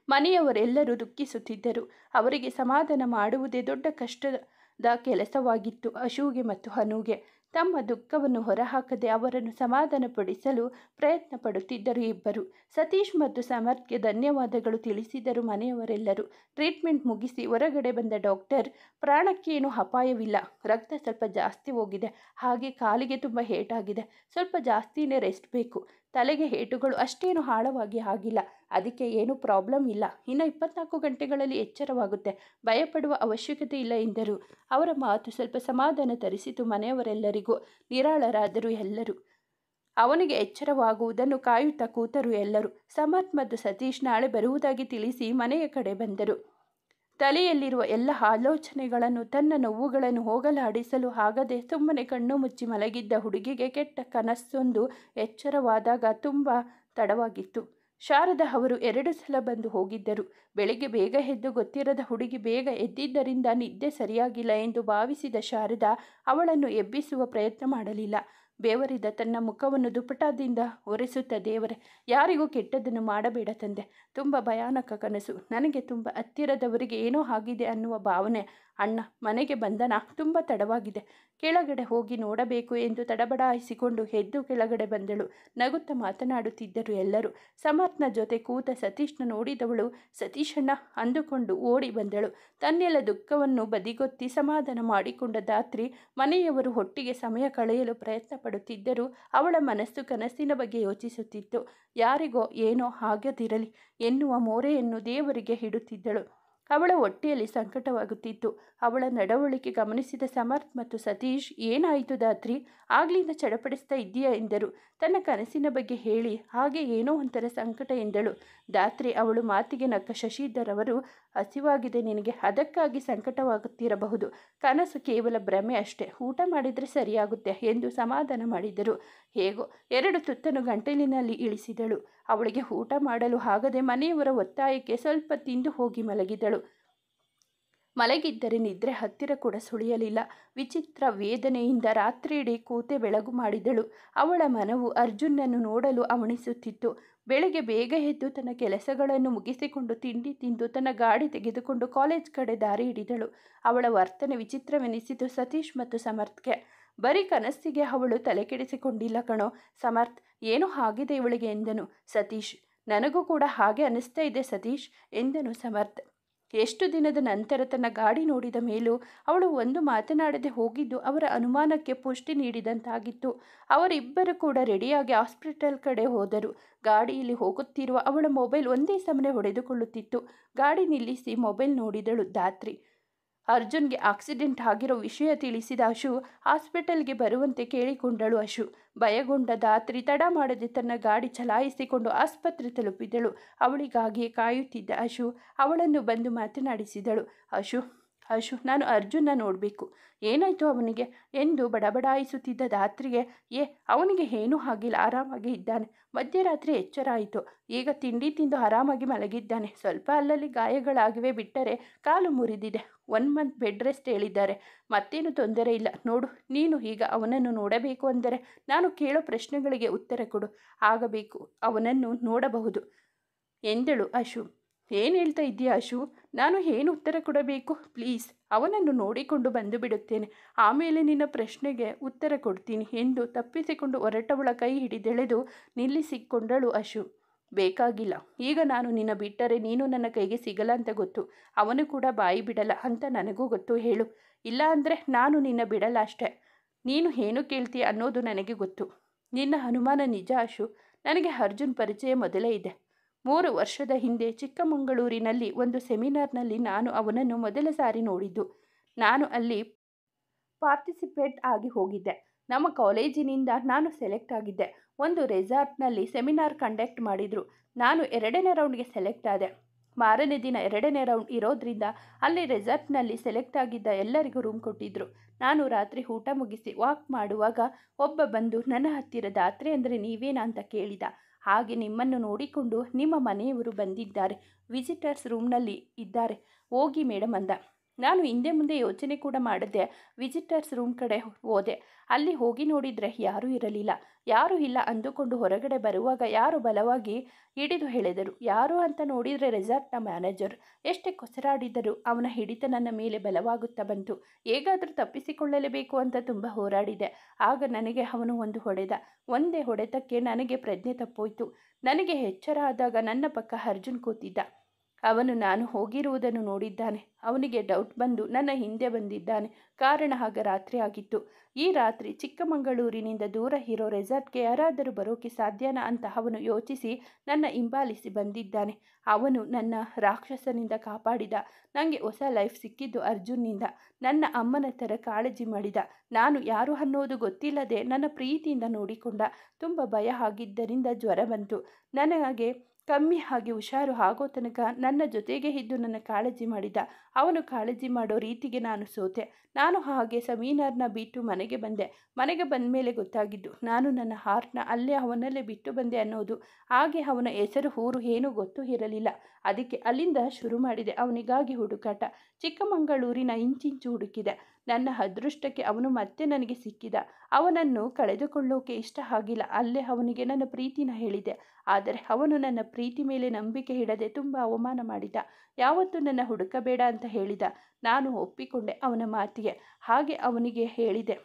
ಮನೆಯವರೆಲ್ಲರೂ ದುಃಖಿಸುತ್ತಿದ್ದರು. ಅವರಿಗೆ ಸಮಾಧಾನ ಮಾಡುವುದೇ ದೊಡ್ಡ ಕಷ್ಟದ ಕೆಲಸವಾಗಿತ್ತು. ಅಶುಗೆ ಮತ್ತು ಅನುಗೆ ತಮ್ಮ ದುಃಖವನ್ನು ಹೊರಹಾಕದೆ ಅವರನ್ನು ಸಮಾಧಾನಪಡಿಸಲು ಪ್ರಯತ್ನ ಪಡುತ್ತಿದ್ದರು ಇಬ್ಬರು. ಸತೀಶ್ ಮತ್ತು ಸಮರ್ಥ್ಗೆ ಧನ್ಯವಾದಗಳು ತಿಳಿಸಿದರು ಮನೆಯವರೆಲ್ಲರೂ. ಟ್ರೀಟ್ಮೆಂಟ್ ಮುಗಿಸಿ ಹೊರಗಡೆ ಬಂದ ಡಾಕ್ಟರ್, ಪ್ರಾಣಕ್ಕೇನು ಅಪಾಯವಿಲ್ಲ, ರಕ್ತ ಸ್ವಲ್ಪ ಜಾಸ್ತಿ ಹೋಗಿದೆ, ಹಾಗೆ ಕಾಲಿಗೆ ತುಂಬ ಏಟಾಗಿದೆ, ಸ್ವಲ್ಪ ಜಾಸ್ತಿನೇ ರೆಸ್ಟ್ ಬೇಕು, ತಲೆಗೆ ಏಟುಗಳು ಅಷ್ಟೇನು ಆಳವಾಗಿ ಆಗಿಲ್ಲ, ಅದಕ್ಕೆ ಏನೂ ಪ್ರಾಬ್ಲಮ್ ಇಲ್ಲ, ಇನ್ನು 24 ಗಂಟೆಗಳಲ್ಲಿ ಎಚ್ಚರವಾಗುತ್ತೆ, ಭಯಪಡುವ ಅವಶ್ಯಕತೆ ಇಲ್ಲ ಎಂದರು. ಅವರ ಮಾತು ಸ್ವಲ್ಪ ಸಮಾಧಾನ ತರಿಸಿತು ಮನೆಯವರೆಲ್ಲರಿಗೂ. ನಿರಾಳರಾದರು ಎಲ್ಲರೂ. ಅವನಿಗೆ ಎಚ್ಚರವಾಗುವುದನ್ನು ಕಾಯುತ್ತಾ ಕೂತರು ಎಲ್ಲರೂ. ಸಮರ್ಥ್ ಮತ್ತು ಸತೀಶ್ ನಾಳೆ ಬರುವುದಾಗಿ ತಿಳಿಸಿ ಮನೆಯ ಕಡೆ ಬಂದರು. ತಲೆಯಲ್ಲಿರುವ ಎಲ್ಲ ಆಲೋಚನೆಗಳನ್ನು, ತನ್ನ ನೋವುಗಳನ್ನು ಹೋಗಲಾಡಿಸಲು ಆಗದೆ ಸುಮ್ಮನೆ ಕಣ್ಣು ಮುಚ್ಚಿ ಮಲಗಿದ್ದ ಹುಡುಗಿಗೆ ಕೆಟ್ಟ ಕನಸೊಂದು ಎಚ್ಚರವಾದಾಗ ತುಂಬ ತಡವಾಗಿತ್ತು. ಶಾರದಾ ಅವರು 2 ಸಲ ಬಂದು ಹೋಗಿದ್ದರು. ಬೆಳಿಗ್ಗೆ ಬೇಗ ಎದ್ದು ಗೊತ್ತಿರದ ಹುಡುಗಿ ಬೇಗ ಎದ್ದಿದ್ದರಿಂದ ನಿದ್ದೆ ಸರಿಯಾಗಿಲ್ಲ ಎಂದು ಭಾವಿಸಿದ ಶಾರದಾ ಅವಳನ್ನು ಎಬ್ಬಿಸುವ ಪ್ರಯತ್ನ ಮಾಡಲಿಲ್ಲ. ಬೇವರಿದ ತನ್ನ ಮುಖವನ್ನು ದುಪಟಾದಿಂದ ಒರೆಸುತ್ತಾ, ದೇವರೇ, ಯಾರಿಗೂ ಕೆಟ್ಟದ್ದನ್ನು ಮಾಡಬೇಡ ತಂದೆ, ತುಂಬ ಭಯಾನಕ ಕನಸು, ನನಗೆ ತುಂಬ ಹತ್ತಿರದವರಿಗೆ ಏನೋ ಆಗಿದೆ ಅನ್ನುವ ಭಾವನೆ. ಅಣ್ಣ ಮನೆಗೆ ಬಂದನಾ? ತುಂಬ ತಡವಾಗಿದೆ, ಕೆಳಗಡೆ ಹೋಗಿ ನೋಡಬೇಕು ಎಂದು ತಡಬಡಾಯಿಸಿಕೊಂಡು ಎದ್ದು ಕೆಳಗಡೆ ಬಂದಳು. ನಗುತ್ತಾ ಮಾತನಾಡುತ್ತಿದ್ದರು ಎಲ್ಲರೂ. ಸಮರ್ಥ್ನ ಜೊತೆ ಕೂತ ಸತೀಶ್ನ ನೋಡಿದವಳು ಸತೀಶಣ್ಣ ಅಂದುಕೊಂಡು ಓಡಿ ಬಂದಳು. ತನ್ನೆಲ್ಲ ದುಃಖವನ್ನು ಬದಿಗೊತ್ತಿ ಸಮಾಧಾನ ಮಾಡಿಕೊಂಡ ಧಾತ್ರಿ ಮನೆಯವರು ಒಟ್ಟಿಗೆ ಸಮಯ ಕಳೆಯಲು ಪ್ರಯತ್ನ ಪಡುತ್ತಿದ್ದರು. ಅವಳ ಮನಸ್ಸು ಕನಸಿನ ಬಗ್ಗೆ ಯೋಚಿಸುತ್ತಿತ್ತು. ಯಾರಿಗೋ ಏನೋ ಆಗದಿರಲಿ ಎನ್ನುವ ಮೋರೆಯನ್ನು ದೇವರಿಗೆ ಇಡುತ್ತಿದ್ದಳು. ಅವಳ ಹೊಟ್ಟೆಯಲ್ಲಿ ಸಂಕಟವಾಗುತ್ತಿತ್ತು. ಅವಳ ನಡವಳಿಕೆ ಗಮನಿಸಿದ ಸಮರ್ಥ್ ಮತ್ತು ಸತೀಶ್, ಏನಾಯಿತು ಧಾತ್ರಿ, ಆಗ್ಲಿಂದ ಚಡಪಡಿಸ್ತಾ ಇದ್ದೀಯಾ ಎಂದರು. ತನ್ನ ಕನಸಿನ ಬಗ್ಗೆ ಹೇಳಿ ಹಾಗೆ ಏನೋ ಒಂಥರ ಸಂಕಟ ಎಂದಳು ಧಾತ್ರಿ. ಅವಳು ಮಾತಿಗೆ ನಕ್ಕ ಶಶಿಧರ್ ಅವರು, ಹಸಿವಾಗಿದೆ ನಿನಗೆ, ಅದಕ್ಕಾಗಿ ಸಂಕಟವಾಗುತ್ತಿರಬಹುದು, ಕನಸು ಕೇವಲ ಭ್ರಮೆ ಅಷ್ಟೇ, ಊಟ ಮಾಡಿದರೆ ಸರಿಯಾಗುತ್ತೆ ಎಂದು ಸಮಾಧಾನ ಮಾಡಿದರು. ಹೇಗೋ 2 ತುತ್ತನ್ನು ಗಂಟಲಿನಲ್ಲಿ ಇಳಿಸಿದಳು. ಅವಳಿಗೆ ಊಟ ಮಾಡಲು ಆಗದೆ ಮನೆಯವರ ಒತ್ತಾಯಕ್ಕೆ ಸ್ವಲ್ಪ ತಿಂದು ಹೋಗಿ ಮಲಗಿದಳು. ಮಲಗಿದ್ದರೆ ನಿದ್ರೆ ಹತ್ತಿರ ಕೂಡ ಸುಳಿಯಲಿಲ್ಲ. ವಿಚಿತ್ರ ವೇದನೆಯಿಂದ ರಾತ್ರಿಯಿಡೀ ಕೂತೆ ಬೆಳಗು ಮಾಡಿದಳು. ಅವಳ ಮನವು ಅರ್ಜುನನ್ನು ನೋಡಲು ಅವಣಿಸುತ್ತಿತ್ತು. ಬೆಳಗ್ಗೆ ಬೇಗ ಎದ್ದು ತನ್ನ ಕೆಲಸಗಳನ್ನು ಮುಗಿಸಿಕೊಂಡು ತಿಂಡಿ ತಿಂದು ತನ್ನ ಗಾಡಿ ತೆಗೆದುಕೊಂಡು ಕಾಲೇಜ್ ಕಡೆ ದಾರಿ ಹಿಡಿದಳು. ಅವಳ ವರ್ತನೆ ವಿಚಿತ್ರವೆನಿಸಿತು ಸತೀಶ್ ಮತ್ತು ಸಮರ್ಥ್ಗೆ. ಬರೀ ಕನಸಿಗೆ ಅವಳು ತಲೆಕೆಡಿಸಿಕೊಂಡಿಲ್ಲ ಕಣೋ ಸಮರ್ಥ್, ಏನೋ ಆಗಿದೆ ಇವಳಿಗೆ ಎಂದನು ಸತೀಶ್. ನನಗೂ ಕೂಡ ಹಾಗೆ ಅನಿಸ್ತಾ ಇದೆ ಸತೀಶ್ ಎಂದನು ಸಮರ್ಥ್. ಎಷ್ಟು ದಿನದ ನಂತರ ತನ್ನ ಗಾಡಿ ನೋಡಿದ ಮೇಲೂ ಅವಳು ಒಂದು ಮಾತನಾಡದೆ ಹೋಗಿದ್ದು ಅವರ ಅನುಮಾನಕ್ಕೆ ಪುಷ್ಟಿ ನೀಡಿದಂತಾಗಿತ್ತು. ಅವರಿಬ್ಬರು ಕೂಡ ರೆಡಿಯಾಗಿ ಹಾಸ್ಪಿಟಲ್ ಕಡೆ ಹೋದರು. ಗಾಡಿಯಲ್ಲಿ ಹೋಗುತ್ತಿರುವ ಅವಳ ಮೊಬೈಲ್ ಒಂದೇ ಸಮನೆ ಹೊಡೆದುಕೊಳ್ಳುತ್ತಿತ್ತು. ಗಾಡಿ ನಿಲ್ಲಿಸಿ ಮೊಬೈಲ್ ನೋಡಿದಳು ಧಾತ್ರಿ. ಅರ್ಜುನ್ಗೆ ಆಕ್ಸಿಡೆಂಟ್ ಆಗಿರೋ ವಿಷಯ ತಿಳಿಸಿದ ಅಶು ಹಾಸ್ಪಿಟಲ್ಗೆ ಬರುವಂತೆ ಕೇಳಿಕೊಂಡಳು. ಅಶು ಭಯಗೊಂಡ ಧಾತ್ರಿ ತಡ ಮಾಡದೆ ತನ್ನ ಗಾಡಿ ಚಲಾಯಿಸಿಕೊಂಡು ಆಸ್ಪತ್ರೆ ತಲುಪಿದಳು. ಅವಳಿಗಾಗಿ ಕಾಯುತ್ತಿದ್ದ ಅಶು ಅವಳನ್ನು ಬಂದು ಮಾತನಾಡಿಸಿದಳು. ಅಶು ನಾನು ಅರ್ಜುನ್ನ ನೋಡಬೇಕು, ಏನಾಯಿತು ಅವನಿಗೆ ಎಂದು ಬಡಬಡಾಯಿಸುತ್ತಿದ್ದ ಧಾತ್ರಿಗೆ, ಅವನಿಗೆ ಏನೂ ಆಗಿಲ್ಲ, ಆರಾಮಾಗಿ ಇದ್ದಾನೆ, ಮಧ್ಯರಾತ್ರಿ ಎಚ್ಚರ ಆಯಿತು, ಈಗ ತಿಂಡಿ ತಿಂದು ಆರಾಮಾಗಿ ಮಲಗಿದ್ದಾನೆ, ಸ್ವಲ್ಪ ಅಲ್ಲಲ್ಲಿ ಗಾಯಗಳಾಗಿವೆ, ಬಿಟ್ಟರೆ ಕಾಲು ಮುರಿದಿದೆ, 1 ಮಂತ್ ಬೆಡ್ ರೆಸ್ಟ್ ಹೇಳಿದ್ದಾರೆ, ಮತ್ತೇನು ತೊಂದರೆ ಇಲ್ಲ. ನೋಡು, ನೀನು ಈಗ ಅವನನ್ನು ನೋಡಬೇಕು ಅಂದರೆ ನಾನು ಕೇಳೋ ಪ್ರಶ್ನೆಗಳಿಗೆ ಉತ್ತರ ಕೊಡು, ಆಗಬೇಕು ಅವನನ್ನು ನೋಡಬಹುದು ಎಂದಳು ಅಶು. ಏನು ಹೇಳ್ತಾ ಇದ್ದೀಯಾ ಅಶು, ನಾನು ಏನು ಉತ್ತರ ಕೊಡಬೇಕು, ಪ್ಲೀಸ್ ಅವನನ್ನು ನೋಡಿಕೊಂಡು ಬಂದು ಬಿಡುತ್ತೇನೆ, ಆಮೇಲೆ ನಿನ್ನ ಪ್ರಶ್ನೆಗೆ ಉತ್ತರ ಕೊಡ್ತೀನಿ ಎಂದು ತಪ್ಪಿಸಿಕೊಂಡು ಹೊರಟವಳ ಕೈ ಹಿಡಿದೆಳೆದು ನಿಲ್ಲಿಸಿಕೊಂಡಳು ಅಶು. ಬೇಕಾಗಿಲ್ಲ, ಈಗ ನಾನು ನಿನ್ನ ಬಿಟ್ಟರೆ ನೀನು ನನ್ನ ಕೈಗೆ ಸಿಗಲ್ಲ ಅಂತ ಗೊತ್ತು, ಅವನು ಕೂಡ ಬಾಯಿ ಬಿಡಲ್ಲ ಅಂತ ನನಗೂ ಗೊತ್ತು, ಹೇಳು, ಇಲ್ಲ ಅಂದರೆ ನಾನು ನಿನ್ನ ಬಿಡಲ್ಲ ಅಷ್ಟೇ. ನೀನು ಏನು ಕೇಳ್ತೀಯ ಅನ್ನೋದು ನನಗೆ ಗೊತ್ತು. ನಿನ್ನ ಅನುಮಾನ ನಿಜ ಅಶು. ನನಗೆ ಅರ್ಜುನ್ ಪರಿಚಯ ಮೊದಲೇ ಇದೆ. 3 ವರ್ಷದ ಹಿಂದೆ ಚಿಕ್ಕಮಗಳೂರಿನಲ್ಲಿ ಒಂದು ಸೆಮಿನಾರ್ನಲ್ಲಿ ನಾನು ಅವನನ್ನು ಮೊದಲ ಸಾರಿ ನೋಡಿದ್ದು. ನಾನು ಅಲ್ಲಿ ಪಾರ್ಟಿಸಿಪೇಟ್ ಆಗಿ ಹೋಗಿದ್ದೆ. ನಮ್ಮ ಕಾಲೇಜಿನಿಂದ ನಾನು ಸೆಲೆಕ್ಟ್ ಆಗಿದ್ದೆ. ಒಂದು ರೆಸಾರ್ಟ್ನಲ್ಲಿ ಸೆಮಿನಾರ್ ಕಂಡಕ್ಟ್ ಮಾಡಿದರು. ನಾನು 2ನೇ ರೌಂಡ್ಗೆ ಸೆಲೆಕ್ಟ್ ಆದೆ. ಮಾರನೇ ದಿನ 2ನೇ ರೌಂಡ್ ಇರೋದ್ರಿಂದ ಅಲ್ಲಿ ರೆಸಾರ್ಟ್ನಲ್ಲಿ ಸೆಲೆಕ್ಟ್ ಆಗಿದ್ದ ಎಲ್ಲರಿಗೂ ರೂಮ್ ಕೊಟ್ಟಿದ್ದರು. ನಾನು ರಾತ್ರಿ ಊಟ ಮುಗಿಸಿ ವಾಕ್ ಮಾಡುವಾಗ ಒಬ್ಬ ಬಂದು ನನ್ನ ಹತ್ತಿರ ದಾತ್ರೆ ಅಂದರೆ ನೀವೇನಾ ಅಂತ ಕೇಳಿದ. ಹಾಗೆ ನಿಮ್ಮನ್ನು ನೋಡಿಕೊಂಡು ನಿಮ್ಮ ಮನೆಯವರು ಬಂದಿದ್ದಾರೆ, ವಿಸಿಟರ್ಸ್ ರೂಮ್ನಲ್ಲಿ ಇದ್ದಾರೆ, ಹೋಗಿ ಮೇಡಮ್ ಅಂದ. ನಾನು ಹಿಂದೆ ಮುಂದೆ ಯೋಚನೆ ಕೂಡ ಮಾಡದೆ ವಿಸಿಟರ್ಸ್ ರೂಮ್ ಕಡೆ ಹೋದೆ. ಅಲ್ಲಿ ಹೋಗಿ ನೋಡಿದರೆ ಯಾರೂ ಇರಲಿಲ್ಲ. ಯಾರೂ ಇಲ್ಲ ಅಂದುಕೊಂಡು ಹೊರಗಡೆ ಬರುವಾಗ ಯಾರು ಬಲವಾಗಿ ಹಿಡಿದು ಎಳೆದರು. ಯಾರು ಅಂತ ನೋಡಿದರೆ ರೆಸಾರ್ಟ್ನ ಮ್ಯಾನೇಜರ್. ಎಷ್ಟೇ ಕೊಸರಾಡಿದರೂ ಅವನ ಹಿಡಿತ ನನ್ನ ಮೇಲೆ ಬಲವಾಗುತ್ತಾ ಬಂತು. ಹೇಗಾದರೂ ತಪ್ಪಿಸಿಕೊಳ್ಳಲೇಬೇಕು ಅಂತ ತುಂಬ ಹೋರಾಡಿದೆ. ಆಗ ನನಗೆ ಅವನು ಒಂದು ಹೊಡೆದ. ಒಂದೇ ಹೊಡೆತಕ್ಕೆ ನನಗೆ ಪ್ರಜ್ಞೆ ತಪ್ಪೋಯ್ತು. ನನಗೆ ಎಚ್ಚರ ಆದಾಗ ನನ್ನ ಪಕ್ಕ ಅರ್ಜುನ್ ಕೂತಿದ್ದ. ಅವನು ನಾನು ಹೋಗಿರುವುದನ್ನು ನೋಡಿದ್ದಾನೆ. ಅವನಿಗೆ ಡೌಟ್ ಬಂದು ನನ್ನ ಹಿಂದೆ ಬಂದಿದ್ದಾನೆ. ಕಾರಣ ಆಗ ರಾತ್ರಿ ಆಗಿತ್ತು. ಈ ರಾತ್ರಿ ಚಿಕ್ಕಮಗಳೂರಿನಿಂದ ದೂರ ಇರೋ ರೆಸಾರ್ಟ್ಗೆ ಯಾರಾದರೂ ಬರೋಕ್ಕೆ ಸಾಧ್ಯನಾ ಅಂತ ಅವನು ಯೋಚಿಸಿ ನನ್ನ ಹಿಂಬಾಲಿಸಿ ಬಂದಿದ್ದಾನೆ. ಅವನು ನನ್ನ ರಾಕ್ಷಸನಿಂದ ಕಾಪಾಡಿದ. ನನಗೆ ಹೊಸ ಲೈಫ್ ಸಿಕ್ಕಿದ್ದು ಅರ್ಜುನ್ನಿಂದ. ನನ್ನ ಅಮ್ಮನ ಥರ ಕಾಳಜಿ ಮಾಡಿದ. ನಾನು ಯಾರು ಅನ್ನೋದು ಗೊತ್ತಿಲ್ಲದೆ ನನ್ನ ಪ್ರೀತಿಯಿಂದ ನೋಡಿಕೊಂಡ. ತುಂಬ ಭಯ ಆಗಿದ್ದರಿಂದ ಜ್ವರ ಬಂತು. ನನಗೆ ಕಮ್ಮಿ ಆಗಿ ಹುಷಾರು ಆಗೋ ತನಕ ನನ್ನ ಜೊತೆಗೆ ಇದ್ದು ನನ್ನ ಕಾಳಜಿ ಮಾಡಿದ. ಅವನು ಕಾಳಜಿ ಮಾಡೋ ರೀತಿಗೆ ನಾನು ಸೋತೆ. ನಾನು ಹಾಗೆ ಸೆಮಿನಾರ್ನ ಬಿಟ್ಟು ಮನೆಗೆ ಬಂದೆ. ಮನೆಗೆ ಬಂದ ಮೇಲೆ ಗೊತ್ತಾಗಿದ್ದು ನಾನು ನನ್ನ ಹಾರ್ಟ್ನ ಅಲ್ಲೇ ಅವನಲ್ಲೇ ಬಿಟ್ಟು ಬಂದೆ ಅನ್ನೋದು. ಹಾಗೆ ಅವನ ಹೆಸರು ಊರು ಏನೂ ಗೊತ್ತೂ ಇರಲಿಲ್ಲ. ಅದಕ್ಕೆ ಅಲ್ಲಿಂದ ಶುರು ಮಾಡಿದೆ ಅವನಿಗಾಗಿ ಹುಡುಕಾಟ. ಚಿಕ್ಕಮಗಳೂರಿನ ಇಂಚಿಂಚು ಹುಡುಕಿದೆ. ನನ್ನ ಅದೃಷ್ಟಕ್ಕೆ ಅವನು ಮತ್ತೆ ನನಗೆ ಸಿಕ್ಕಿದ. ಅವನನ್ನು ಕಳೆದುಕೊಳ್ಳೋಕೆ ಇಷ್ಟ ಆಗಿಲ್ಲ. ಅಲ್ಲೇ ಅವನಿಗೆ ನನ್ನ ಪ್ರೀತಿನ ಹೇಳಿದೆ. ಆದರೆ ಅವನು ನನ್ನ ಪ್ರೀತಿ ಮೇಲೆ ನಂಬಿಕೆ ಇಡದೆ ತುಂಬ ಅವಮಾನ ಮಾಡಿದ. ಯಾವತ್ತೂ ನನ್ನ ಹುಡುಕಬೇಡ ಅಂತ ಹೇಳಿದ. ನಾನು ಒಪ್ಪಿಕೊಂಡೆ ಅವನ ಮಾತಿಗೆ. ಹಾಗೆ ಅವನಿಗೆ ಹೇಳಿದೆ,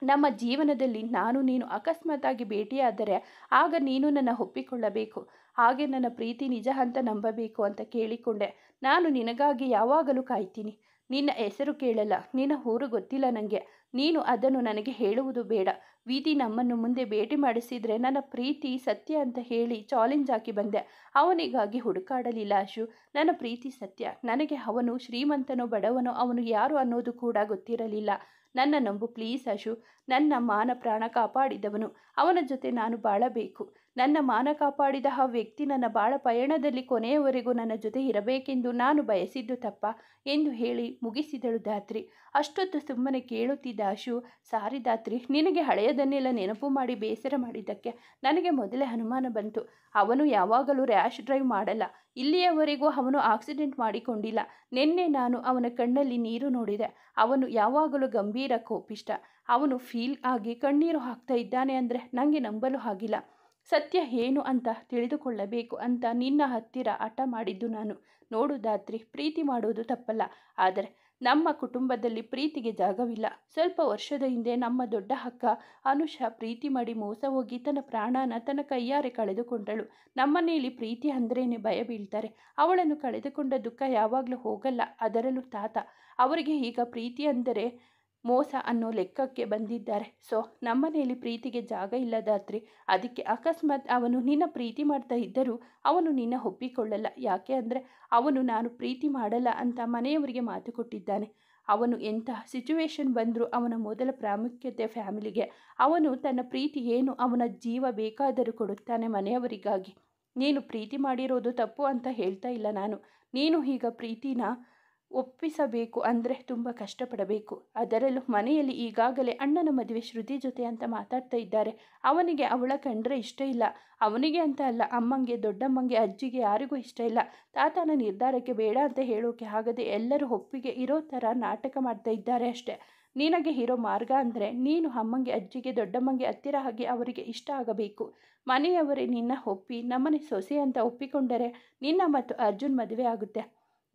ನಮ್ಮ ಜೀವನದಲ್ಲಿ ನಾನು ನೀನು ಅಕಸ್ಮಾತಾಗಿ ಭೇಟಿಯಾದರೆ ಆಗ ನೀನು ನನ್ನ ಒಪ್ಪಿಕೊಳ್ಳಬೇಕು. ಹಾಗೆ ನನ್ನ ಪ್ರೀತಿ ನಿಜ ಅಂತ ನಂಬಬೇಕು ಅಂತ ಕೇಳಿಕೊಂಡೆ. ನಾನು ನಿನಗಾಗಿ ಯಾವಾಗಲೂ ಕಾಯ್ತೀನಿ. ನಿನ್ನ ಹೆಸರು ಕೇಳಲ್ಲ, ನಿನ್ನ ಊರು ಗೊತ್ತಿಲ್ಲ ನನಗೆ. ನೀನು ಅದನ್ನು ನನಗೆ ಹೇಳುವುದು ಬೇಡ. ವಿಧಿ ನಮ್ಮನ್ನು ಮುಂದೆ ಭೇಟಿ ಮಾಡಿಸಿದರೆ ನನ್ನ ಪ್ರೀತಿ ಸತ್ಯ ಅಂತ ಹೇಳಿ ಚಾಲೆಂಜ್ ಹಾಕಿ ಬಂದೆ. ಅವನಿಗಾಗಿ ಹುಡುಕಾಡಲಿಲ್ಲ ಅಶು. ನನ್ನ ಪ್ರೀತಿ ಸತ್ಯ. ನನಗೆ ಅವನು ಶ್ರೀಮಂತನೋ ಬಡವನೋ ಅವನು ಯಾರು ಅನ್ನೋದು ಕೂಡ ಗೊತ್ತಿರಲಿಲ್ಲ. ನನ್ನ ನಂಬು ಪ್ಲೀಸ್ ಅಶು. ನನ್ನ ಮಾನ ಪ್ರಾಣ ಕಾಪಾಡಿದವನು. ಅವನ ಜೊತೆ ನಾನು ಬಾಳಬೇಕು. ನನ್ನ ಮಾನ ಕಾಪಾಡಿದ ಆ ವ್ಯಕ್ತಿ ನನ್ನ ಬಾಳ ಪಯಣದಲ್ಲಿ ಕೊನೆಯವರೆಗೂ ನನ್ನ ಜೊತೆ ಇರಬೇಕೆಂದು ನಾನು ಬಯಸಿದ್ದು ತಪ್ಪ ಎಂದು ಹೇಳಿ ಮುಗಿಸಿದಳು ಧಾತ್ರಿ. ಅಷ್ಟೊತ್ತು ಸುಮ್ಮನೆ ಕೇಳುತ್ತಿದ್ದ ಅಶು, ಸಾರಿ ಧಾತ್ರಿ, ನಿನಗೆ ಹಳೆಯದನ್ನೆಲ್ಲ ನೆನಪು ಮಾಡಿ ಬೇಸರ ಮಾಡಿದ್ದಕ್ಕೆ ನನಗೆ ಮೊದಲೇ ಅನುಮಾನ ಬಂತು. ಅವನು ಯಾವಾಗಲೂ ರ್ಯಾಶ್ ಡ್ರೈವ್ ಮಾಡಲ್ಲ. ಇಲ್ಲಿಯವರೆಗೂ ಅವನು ಆಕ್ಸಿಡೆಂಟ್ ಮಾಡಿಕೊಂಡಿಲ್ಲ. ನಿನ್ನೆ ನಾನು ಅವನ ಕಣ್ಣಲ್ಲಿ ನೀರು ನೋಡಿದೆ. ಅವನು ಯಾವಾಗಲೂ ಗಂಭೀರ ಕೋಪಿಷ್ಟ. ಅವನು ಫೀಲ್ ಆಗಿ ಕಣ್ಣೀರು ಹಾಕ್ತಾ ಇದ್ದಾನೆ ಅಂದರೆ ನನಗೆ ನಂಬಲು ಆಗಿಲ್ಲ. ಸತ್ಯ ಏನು ಅಂತ ತಿಳಿದುಕೊಳ್ಳಬೇಕು ಅಂತ ನಿನ್ನ ಹತ್ತಿರ ಹಠ ಮಾಡಿದ್ದು ನಾನು. ನೋಡು ಧಾತ್ರಿ, ಪ್ರೀತಿ ಮಾಡೋದು ತಪ್ಪಲ್ಲ. ಆದರೆ ನಮ್ಮ ಕುಟುಂಬದಲ್ಲಿ ಪ್ರೀತಿಗೆ ಜಾಗವಿಲ್ಲ. ಸ್ವಲ್ಪ ವರ್ಷದ ಹಿಂದೆ ನಮ್ಮ ದೊಡ್ಡ ಅಕ್ಕ ಅನುಷಾ ಪ್ರೀತಿ ಮಾಡಿ ಮೋಸ ಹೋಗಿ ತನ್ನ ಪ್ರಾಣನ ತನ್ನ ಕೈಯಾರೆ ಕಳೆದುಕೊಂಡಳು. ನಮ್ಮನೇಲಿ ಪ್ರೀತಿ ಅಂದ್ರೇನೆ ಭಯ ಬೀಳ್ತಾರೆ. ಅವಳನ್ನು ಕಳೆದುಕೊಂಡ ದುಃಖ ಯಾವಾಗಲೂ ಹೋಗಲ್ಲ. ಅದರಲ್ಲೂ ತಾತ ಅವರಿಗೆ ಈಗ ಪ್ರೀತಿ ಅಂದರೆ ಮೋಸ ಅನ್ನೋ ಲೆಕ್ಕಕ್ಕೆ ಬಂದಿದ್ದಾರೆ. ಸೊ ನಮ್ಮನೇಲಿ ಪ್ರೀತಿಗೆ ಜಾಗ ಇಲ್ಲ ಧಾತ್ರಿ. ಅದಕ್ಕೆ ಅಕಸ್ಮಾತ್ ಅವನು ನಿನ್ನ ಪ್ರೀತಿ ಮಾಡ್ತಾ ಇದ್ದರೂ ಅವನು ನಿನ್ನ ಒಪ್ಪಿಕೊಳ್ಳಲ್ಲ. ಯಾಕೆ ಅಂದರೆ ಅವನು ನಾನು ಪ್ರೀತಿ ಮಾಡಲ್ಲ ಅಂತ ಮನೆಯವರಿಗೆ ಮಾತು ಕೊಟ್ಟಿದ್ದಾನೆ. ಅವನು ಎಂತಹ ಸಿಚುವೇಶನ್ ಬಂದರೂ ಅವನ ಮೊದಲ ಪ್ರಾಮುಖ್ಯತೆ ಫ್ಯಾಮಿಲಿಗೆ. ಅವನು ತನ್ನ ಪ್ರೀತಿ ಏನು, ಅವನ ಜೀವ ಬೇಕಾದರೂ ಕೊಡುತ್ತಾನೆ ಮನೆಯವರಿಗಾಗಿ. ನೀನು ಪ್ರೀತಿ ಮಾಡಿರೋದು ತಪ್ಪು ಅಂತ ಹೇಳ್ತಾ ಇಲ್ಲ ನಾನು. ನೀನು ಈಗ ಪ್ರೀತಿನ ಒಪ್ಪಿಸಬೇಕು ಅಂದರೆ ತುಂಬ ಕಷ್ಟಪಡಬೇಕು. ಅದರಲ್ಲೂ ಮನೆಯಲ್ಲಿ ಈಗಾಗಲೇ ಅಣ್ಣನ ಮದುವೆ ಶ್ರುತಿ ಜೊತೆ ಅಂತ ಮಾತಾಡ್ತಾ ಇದ್ದಾರೆ. ಅವನಿಗೆ ಅವಳ ಕಂಡ್ರೆ ಇಷ್ಟ ಇಲ್ಲ. ಅವನಿಗೆ ಅಂತ ಅಲ್ಲ, ಅಮ್ಮಂಗೆ, ದೊಡ್ಡಮ್ಮಂಗೆ, ಅಜ್ಜಿಗೆ ಯಾರಿಗೂ ಇಷ್ಟ ಇಲ್ಲ. ತಾತನ ನಿರ್ಧಾರಕ್ಕೆ ಬೇಡ ಅಂತ ಹೇಳೋಕೆ ಆಗದೆ ಎಲ್ಲರೂ ಒಪ್ಪಿಗೆ ಇರೋ ಥರ ನಾಟಕ ಮಾಡ್ತಾ ಇದ್ದಾರೆ ಅಷ್ಟೆ. ನಿನಗೆ ಇರೋ ಮಾರ್ಗ ಅಂದರೆ ನೀನು ಅಮ್ಮಂಗೆ, ಅಜ್ಜಿಗೆ, ದೊಡ್ಡಮ್ಮಂಗೆ ಹತ್ತಿರ ಆಗಿ ಅವರಿಗೆ ಇಷ್ಟ ಆಗಬೇಕು. ಮನೆಯವರೇ ನಿನ್ನ ಒಪ್ಪಿ ನಮ್ಮನೆ ಸೊಸೆ ಅಂತ ಒಪ್ಪಿಕೊಂಡರೆ ನಿನ್ನ ಮತ್ತು ಅರ್ಜುನ್ ಮದುವೆ ಆಗುತ್ತೆ.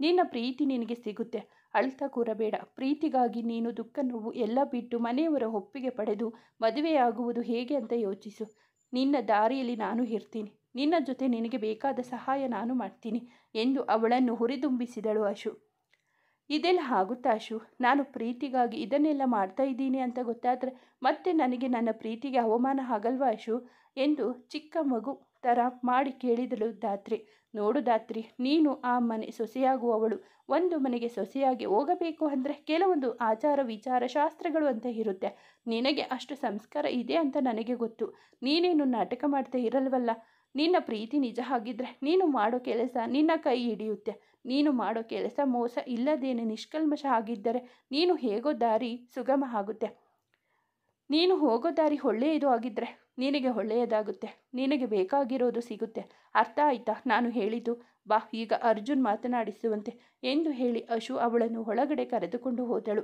ನಿನ್ನ ಪ್ರೀತಿ ನಿನಗೆ ಸಿಗುತ್ತೆ. ಅಳ್ತಾ ಕೂರಬೇಡ. ಪ್ರೀತಿಗಾಗಿ ನೀನು ದುಃಖ ನೋವು ಎಲ್ಲ ಬಿಟ್ಟು ಮನೆಯವರ ಒಪ್ಪಿಗೆ ಪಡೆದು ಮದುವೆಯಾಗುವುದು ಹೇಗೆ ಅಂತ ಯೋಚಿಸು. ನಿನ್ನ ದಾರಿಯಲ್ಲಿ ನಾನು ಇರ್ತೀನಿ. ನಿನ್ನ ಜೊತೆ ನಿನಗೆ ಬೇಕಾದ ಸಹಾಯ ನಾನು ಮಾಡ್ತೀನಿ ಎಂದು ಅವಳನ್ನು ಹುರಿದುಂಬಿಸಿದಳು ಅಶು. ಇದೆಲ್ಲ ಆಗುತ್ತಾ ಅಶು? ನಾನು ಪ್ರೀತಿಗಾಗಿ ಇದನ್ನೆಲ್ಲ ಮಾಡ್ತಾ ಇದ್ದೀನಿ ಅಂತ ಗೊತ್ತಾದರೆ ಮತ್ತೆ ನನಗೆ ನನ್ನ ಪ್ರೀತಿಗೆ ಅವಮಾನ ಆಗಲ್ವಾ ಅಶು ಎಂದು ಚಿಕ್ಕ ಮಗು ಥರ ಮಾಡಿ ಕೇಳಿದಳು ಧಾತ್ರಿ. ನೋಡು ಧಾತ್ರಿ, ನೀನು ಆ ಮನೆ ಸೊಸೆಯಾಗುವವಳು. ಒಂದು ಮನೆಗೆ ಸೊಸೆಯಾಗಿ ಹೋಗಬೇಕು ಅಂದರೆ ಕೆಲವೊಂದು ಆಚಾರ ವಿಚಾರ ಶಾಸ್ತ್ರಗಳು ಅಂತ ಇರುತ್ತೆ. ನಿನಗೆ ಅಷ್ಟು ಸಂಸ್ಕಾರ ಇದೆ ಅಂತ ನನಗೆ ಗೊತ್ತು. ನೀನೇನು ನಾಟಕ ಮಾಡ್ತಾ ಇರಲ್ವಲ್ಲ. ನಿನ್ನ ಪ್ರೀತಿ ನಿಜ ಆಗಿದ್ರೆ ನೀನು ಮಾಡೋ ಕೆಲಸ ನಿನ್ನ ಕೈ ಹಿಡಿಯುತ್ತೆ. ನೀನು ಮಾಡೋ ಕೆಲಸ ಮೋಸ ಇಲ್ಲದೇನೆ ನಿಷ್ಕಲ್ಮಶ ಆಗಿದ್ದರೆ ನೀನು ಹೇಗೋ ದಾರಿ ಸುಗಮ ಆಗುತ್ತೆ. ನೀನು ಹೋಗೋ ದಾರಿ ಒಳ್ಳೆಯದು ಆಗಿದ್ದರೆ ನಿನಗೆ ಒಳ್ಳೆಯದಾಗುತ್ತೆ. ನಿನಗೆ ಬೇಕಾಗಿರೋದು ಸಿಗುತ್ತೆ. ಅರ್ಥ ಆಯ್ತಾ ನಾನು ಹೇಳಿದ್ದು? ಬಾ, ಈಗ ಅರ್ಜುನ್ ಮಾತನಾಡಿಸುವಂತೆ ಎಂದು ಹೇಳಿ ಅಶು ಅವಳನ್ನು ಒಳಗಡೆ ಕರೆದುಕೊಂಡು ಹೋದಳು.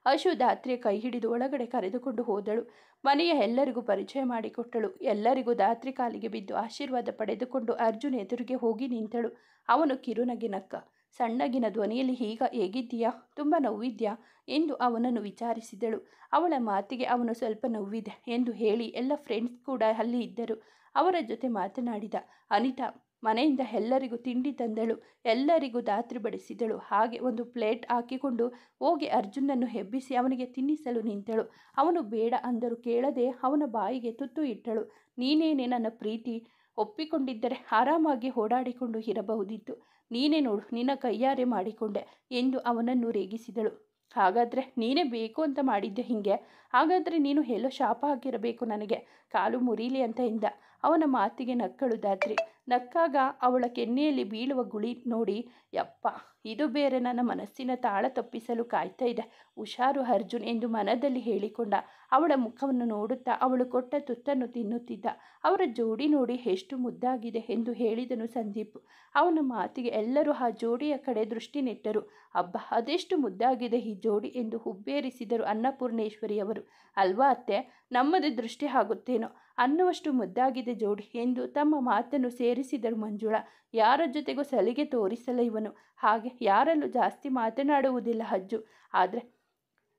ಅಶು ಧಾತ್ರಿಯ ಕೈ ಹಿಡಿದು ಒಳಗಡೆ ಕರೆದುಕೊಂಡು ಹೋದಳು. ಮನೆಯ ಎಲ್ಲರಿಗೂ ಪರಿಚಯ ಮಾಡಿಕೊಟ್ಟಳು. ಎಲ್ಲರಿಗೂ ಧಾತ್ರಿ ಕಾಲಿಗೆ ಬಿದ್ದು ಆಶೀರ್ವಾದ ಪಡೆದುಕೊಂಡು ಅರ್ಜುನ್ ಎದುರಿಗೆ ಹೋಗಿ ನಿಂತಳು. ಅವನು ಕಿರುನಗೆ ನಕ್ಕ. ಸಣ್ಣಗಿನ ಧ್ವನಿಯಲ್ಲಿ, ಈಗ ಹೇಗಿದ್ದೀಯಾ? ತುಂಬ ನೋವಿದ್ಯಾ ಎಂದು ಅವನನ್ನು ವಿಚಾರಿಸಿದಳು. ಅವಳ ಮಾತಿಗೆ ಅವನು ಸ್ವಲ್ಪ ನೋವಿದೆ ಎಂದು ಹೇಳಿ ಎಲ್ಲ ಫ್ರೆಂಡ್ಸ್ ಕೂಡ ಅಲ್ಲಿ ಇದ್ದರು. ಅವರ ಜೊತೆ ಮಾತನಾಡಿದ. ಅನಿತಾ ಮನೆಯಿಂದ ಎಲ್ಲರಿಗೂ ತಿಂಡಿ ತಂದಳು. ಎಲ್ಲರಿಗೂ ಧಾತ್ರಿ ಬಡಿಸಿದಳು. ಹಾಗೆ ಒಂದು ಪ್ಲೇಟ್ ಹಾಕಿಕೊಂಡು ಹೋಗಿ ಅರ್ಜುನನ್ನು ಎಬ್ಬಿಸಿ ಅವನಿಗೆ ತಿನ್ನಿಸಲು ನಿಂತಳು. ಅವನು ಬೇಡ ಅಂದರೂ ಕೇಳದೆ ಅವನ ಬಾಯಿಗೆ ತುತ್ತು ಇಟ್ಟಳು. ನೀನೇನೆ ನನ್ನ ಪ್ರೀತಿ ಒಪ್ಪಿಕೊಂಡಿದ್ದರೆ ಆರಾಮಾಗಿ ಓಡಾಡಿಕೊಂಡು ಇರಬಹುದಿತ್ತು. ನೀನೇ ನೋಡು, ನಿನ್ನ ಕೈಯಾರೆ ಮಾಡಿಕೊಂಡೆ ಎಂದು ಅವನನ್ನು ರೇಗಿಸಿದಳು. ಹಾಗಾದರೆ ನೀನೇ ಬೇಕು ಅಂತ ಮಾಡಿದ್ದೆ ಹೀಗೆ? ಹಾಗಾದರೆ ನೀನು ಎಲ್ಲೋ ಶಾಪ ಹಾಕಿರಬೇಕು ನನಗೆ, ಕಾಲು ಮುರೀಲಿ ಅಂತ ಎಂದ. ಅವನ ಮಾತಿಗೆ ನಕ್ಕಳು ಧಾತ್ರಿ. ನಕ್ಕಾಗ ಅವಳ ಕೆನ್ನೆಯಲ್ಲಿ ಬೀಳುವ ಗುಳಿ ನೋಡಿ, ಯಪ್ಪ, ಇದು ಬೇರೆ ನನ್ನ ಮನಸ್ಸಿನ ತಾಳ ತಪ್ಪಿಸಲು ಕಾಯ್ತಾ ಇದೆ. ಹುಷಾರು ಅರ್ಜುನ್ ಎಂದು ಮನದಲ್ಲಿ ಹೇಳಿಕೊಂಡ. ಅವಳ ಮುಖವನ್ನು ನೋಡುತ್ತಾ ಅವಳು ಕೊಟ್ಟ ತುತ್ತನ್ನು ತಿನ್ನುತ್ತಿದ್ದ. ಅವರ ಜೋಡಿ ನೋಡಿ ಎಷ್ಟು ಮುದ್ದಾಗಿದೆ ಎಂದು ಹೇಳಿದನು ಸಂದೀಪ್. ಅವನ ಮಾತಿಗೆ ಎಲ್ಲರೂ ಆ ಜೋಡಿಯ ಕಡೆ ದೃಷ್ಟಿ ನೆಟ್ಟರು. ಅಬ್ಬ, ಅದೆಷ್ಟು ಮುದ್ದಾಗಿದೆ ಈ ಜೋಡಿ ಎಂದು ಹುಬ್ಬೇರಿಸಿದರು ಅನ್ನಪೂರ್ಣೇಶ್ವರಿಯವರು. ಅಲ್ವಾ ಅತ್ತೆ, ನಮ್ಮದೇ ದೃಷ್ಟಿ ಆಗುತ್ತೇನೋ ಅನ್ನುವಷ್ಟು ಮುದ್ದಾಗಿದೆ ಜೋಡಿ ಎಂದು ತಮ್ಮ ಮಾತನ್ನು ಸೇರಿಸಿದರು ಮಂಜುಳಾ. ಯಾರ ಜೊತೆಗೂ ಸಲಿಗೆ ತೋರಿಸಲ್ಲ ಇವನು. ಹಾಗೆ ಯಾರಲ್ಲೂ ಜಾಸ್ತಿ ಮಾತನಾಡುವುದಿಲ್ಲ ಅಜ್ಜು. ಆದರೆ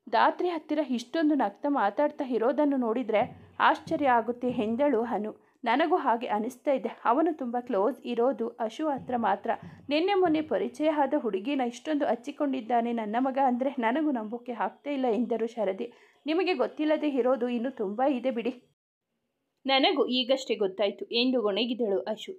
ಧಾತ್ರಿ ಹತ್ತಿರ ಇಷ್ಟೊಂದು ನಗ್ತಾ ಮಾತಾಡ್ತಾ ಇರೋದನ್ನು ನೋಡಿದರೆ ಆಶ್ಚರ್ಯ ಆಗುತ್ತೆ ಎಂದಳು ಅನು. ನನಗೂ ಹಾಗೆ ಅನಿಸ್ತಾ ಇದೆ. ಅವನು ತುಂಬ ಕ್ಲೋಸ್ ಇರೋದು ಅಶು ಹತ್ರ ಮಾತ್ರ. ನಿನ್ನೆ ಮೊನ್ನೆ ಪರಿಚಯ ಆದ ಹುಡುಗಿನ ಇಷ್ಟೊಂದು ಹಚ್ಚಿಕೊಂಡಿದ್ದಾನೆ ನನ್ನ ಮಗ ಅಂದರೆ ನನಗೂ ನಂಬೋಕೆ ಆಗ್ತಾ ಇಲ್ಲ ಎಂದರು ಶರದಿ. ನಿಮಗೆ ಗೊತ್ತಿಲ್ಲದೆ ಇರೋದು ಇನ್ನೂ ತುಂಬ ಇದೆ ಬಿಡಿ. ನನಗೂ ಈಗಷ್ಟೇ ಗೊತ್ತಾಯಿತು ಎಂದು ಗೊಣಗಿದಳು ಅಶು.